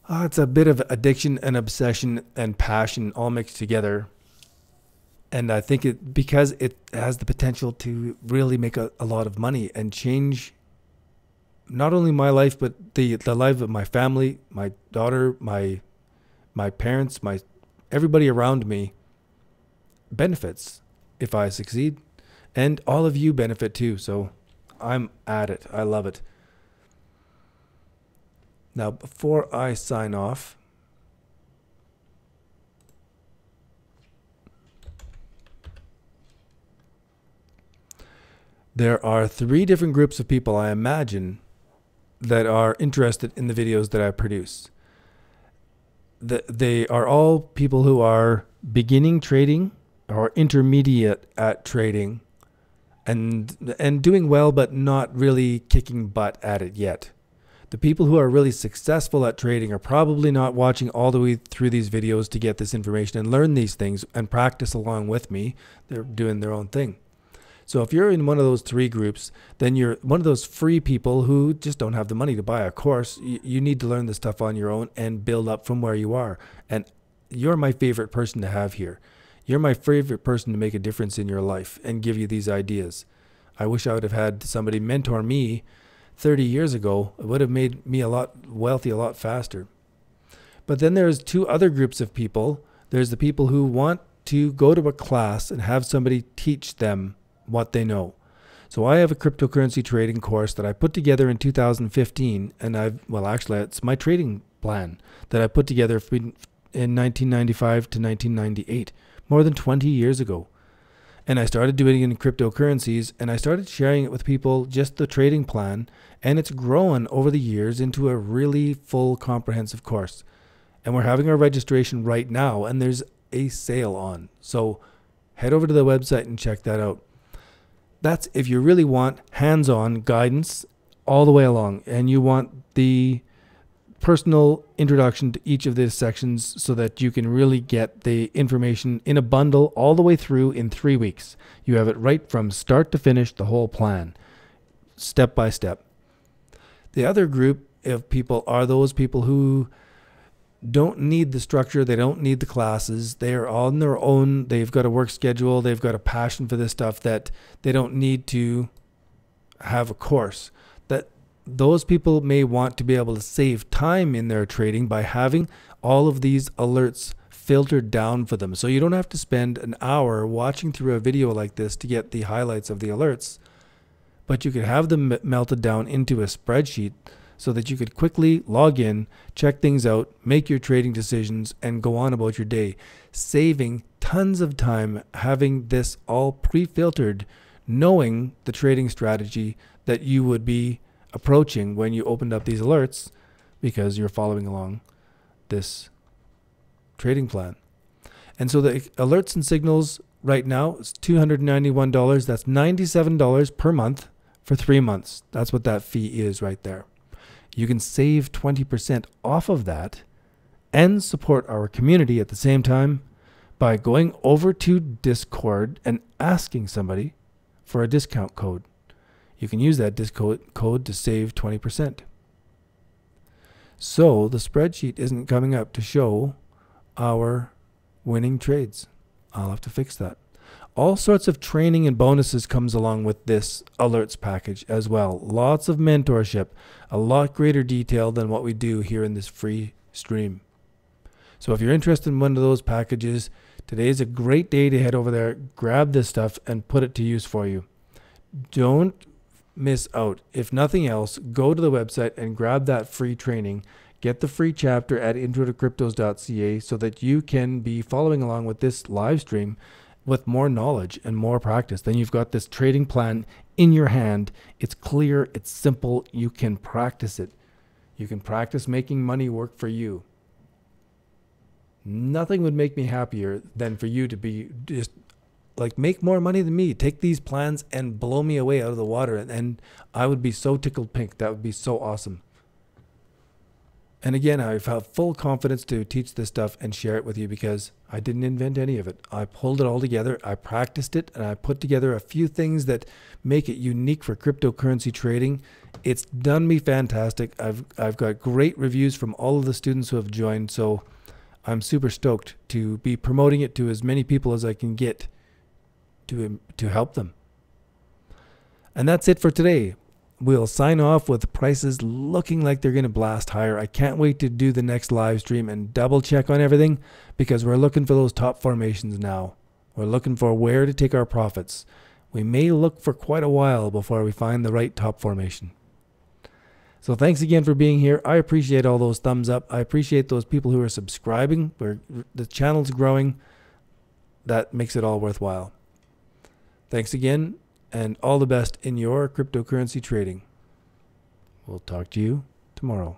It's a bit of addiction and obsession and passion all mixed together. And I think because it has the potential to really make a lot of money and change not only my life, but the life of my family, my daughter, my parents, everybody around me benefits if I succeed. And all of you benefit too. So I'm at it. I love it. Now, before I sign off, there are 3 different groups of people, I imagine, that are interested in the videos that I produce. They are all people who are beginning trading or intermediate at trading and doing well, but not really kicking butt at it yet. The people who are really successful at trading are probably not watching all the way through these videos to get this information and learn these things and practice along with me. They're doing their own thing. So if you're in one of those 3 groups, then you're one of those free people who just don't have the money to buy a course. You need to learn this stuff on your own and build up from where you are. And you're my favorite person to have here. You're my favorite person to make a difference in your life and give you these ideas. I wish I would have had somebody mentor me 30 years ago. It would have made me a lot wealthy a lot faster. But then there's 2 other groups of people. There's the people who want to go to a class and have somebody teach them what they know. So I have a cryptocurrency trading course that I put together in 2015, and actually it's my trading plan that I put together in 1995 to 1998, more than 20 years ago. And I started doing it in cryptocurrencies, and I started sharing it with people, just the trading plan, and it's grown over the years into a really full comprehensive course. And we're having our registration right now, and there's a sale on. So head over to the website and check that out. That's if you really want hands-on guidance all the way along, and you want the personal introduction to each of these sections so that you can really get the information in a bundle all the way through in 3 weeks. You have it right from start to finish, the whole plan, step by step. The other group of people are those people who don't need the structure. They don't need the classes. They are on their own. They've got a work schedule. They've got a passion for this stuff that they don't need to have a course. That those people may want to be able to save time in their trading by having all of these alerts filtered down for them. So you don't have to spend an hour watching through a video like this to get the highlights of the alerts, but you could have them melted down into a spreadsheet so that you could quickly log in, check things out, make your trading decisions, and go on about your day, saving tons of time having this all pre-filtered, knowing the trading strategy that you would be approaching when you opened up these alerts because you're following along this trading plan. And so the alerts and signals right now is $291. That's $97 per month for 3 months. That's what that fee is right there. You can save 20% off of that and support our community at the same time by going over to Discord and asking somebody for a discount code. You can use that discount code to save 20%. So the spreadsheet isn't coming up to show our winning trades. I'll have to fix that. All sorts of training and bonuses comes along with this alerts package as well. Lots of mentorship, a lot greater detail than what we do here in this free stream. So if you're interested in one of those packages, today is a great day to head over there, grab this stuff, and put it to use for you. Don't miss out. If nothing else, go to the website and grab that free training. Get the free chapter at IntroToCryptos.ca so that you can be following along with this live stream with more knowledge and more practice. Then you've got this trading plan in your hand. It's clear, it's simple, you can practice it. You can practice making money work for you. Nothing would make me happier than for you to be just like make more money than me. Take these plans and blow me away out of the water. And I would be so tickled pink. That would be so awesome. And again, I have full confidence to teach this stuff and share it with you because I didn't invent any of it. I pulled it all together. I practiced it and I put together a few things that make it unique for cryptocurrency trading. It's done me fantastic. I've got great reviews from all of the students who have joined. So I'm super stoked to be promoting it to as many people as I can get to help them. And that's it for today. We'll sign off with prices looking like they're going to blast higher. I can't wait to do the next live stream and double check on everything because we're looking for those top formations now. We're looking for where to take our profits. We may look for quite a while before we find the right top formation. So thanks again for being here. I appreciate all those thumbs up. I appreciate those people who are subscribing. The channel's growing. That makes it all worthwhile. Thanks again, and all the best in your cryptocurrency trading. We'll talk to you tomorrow.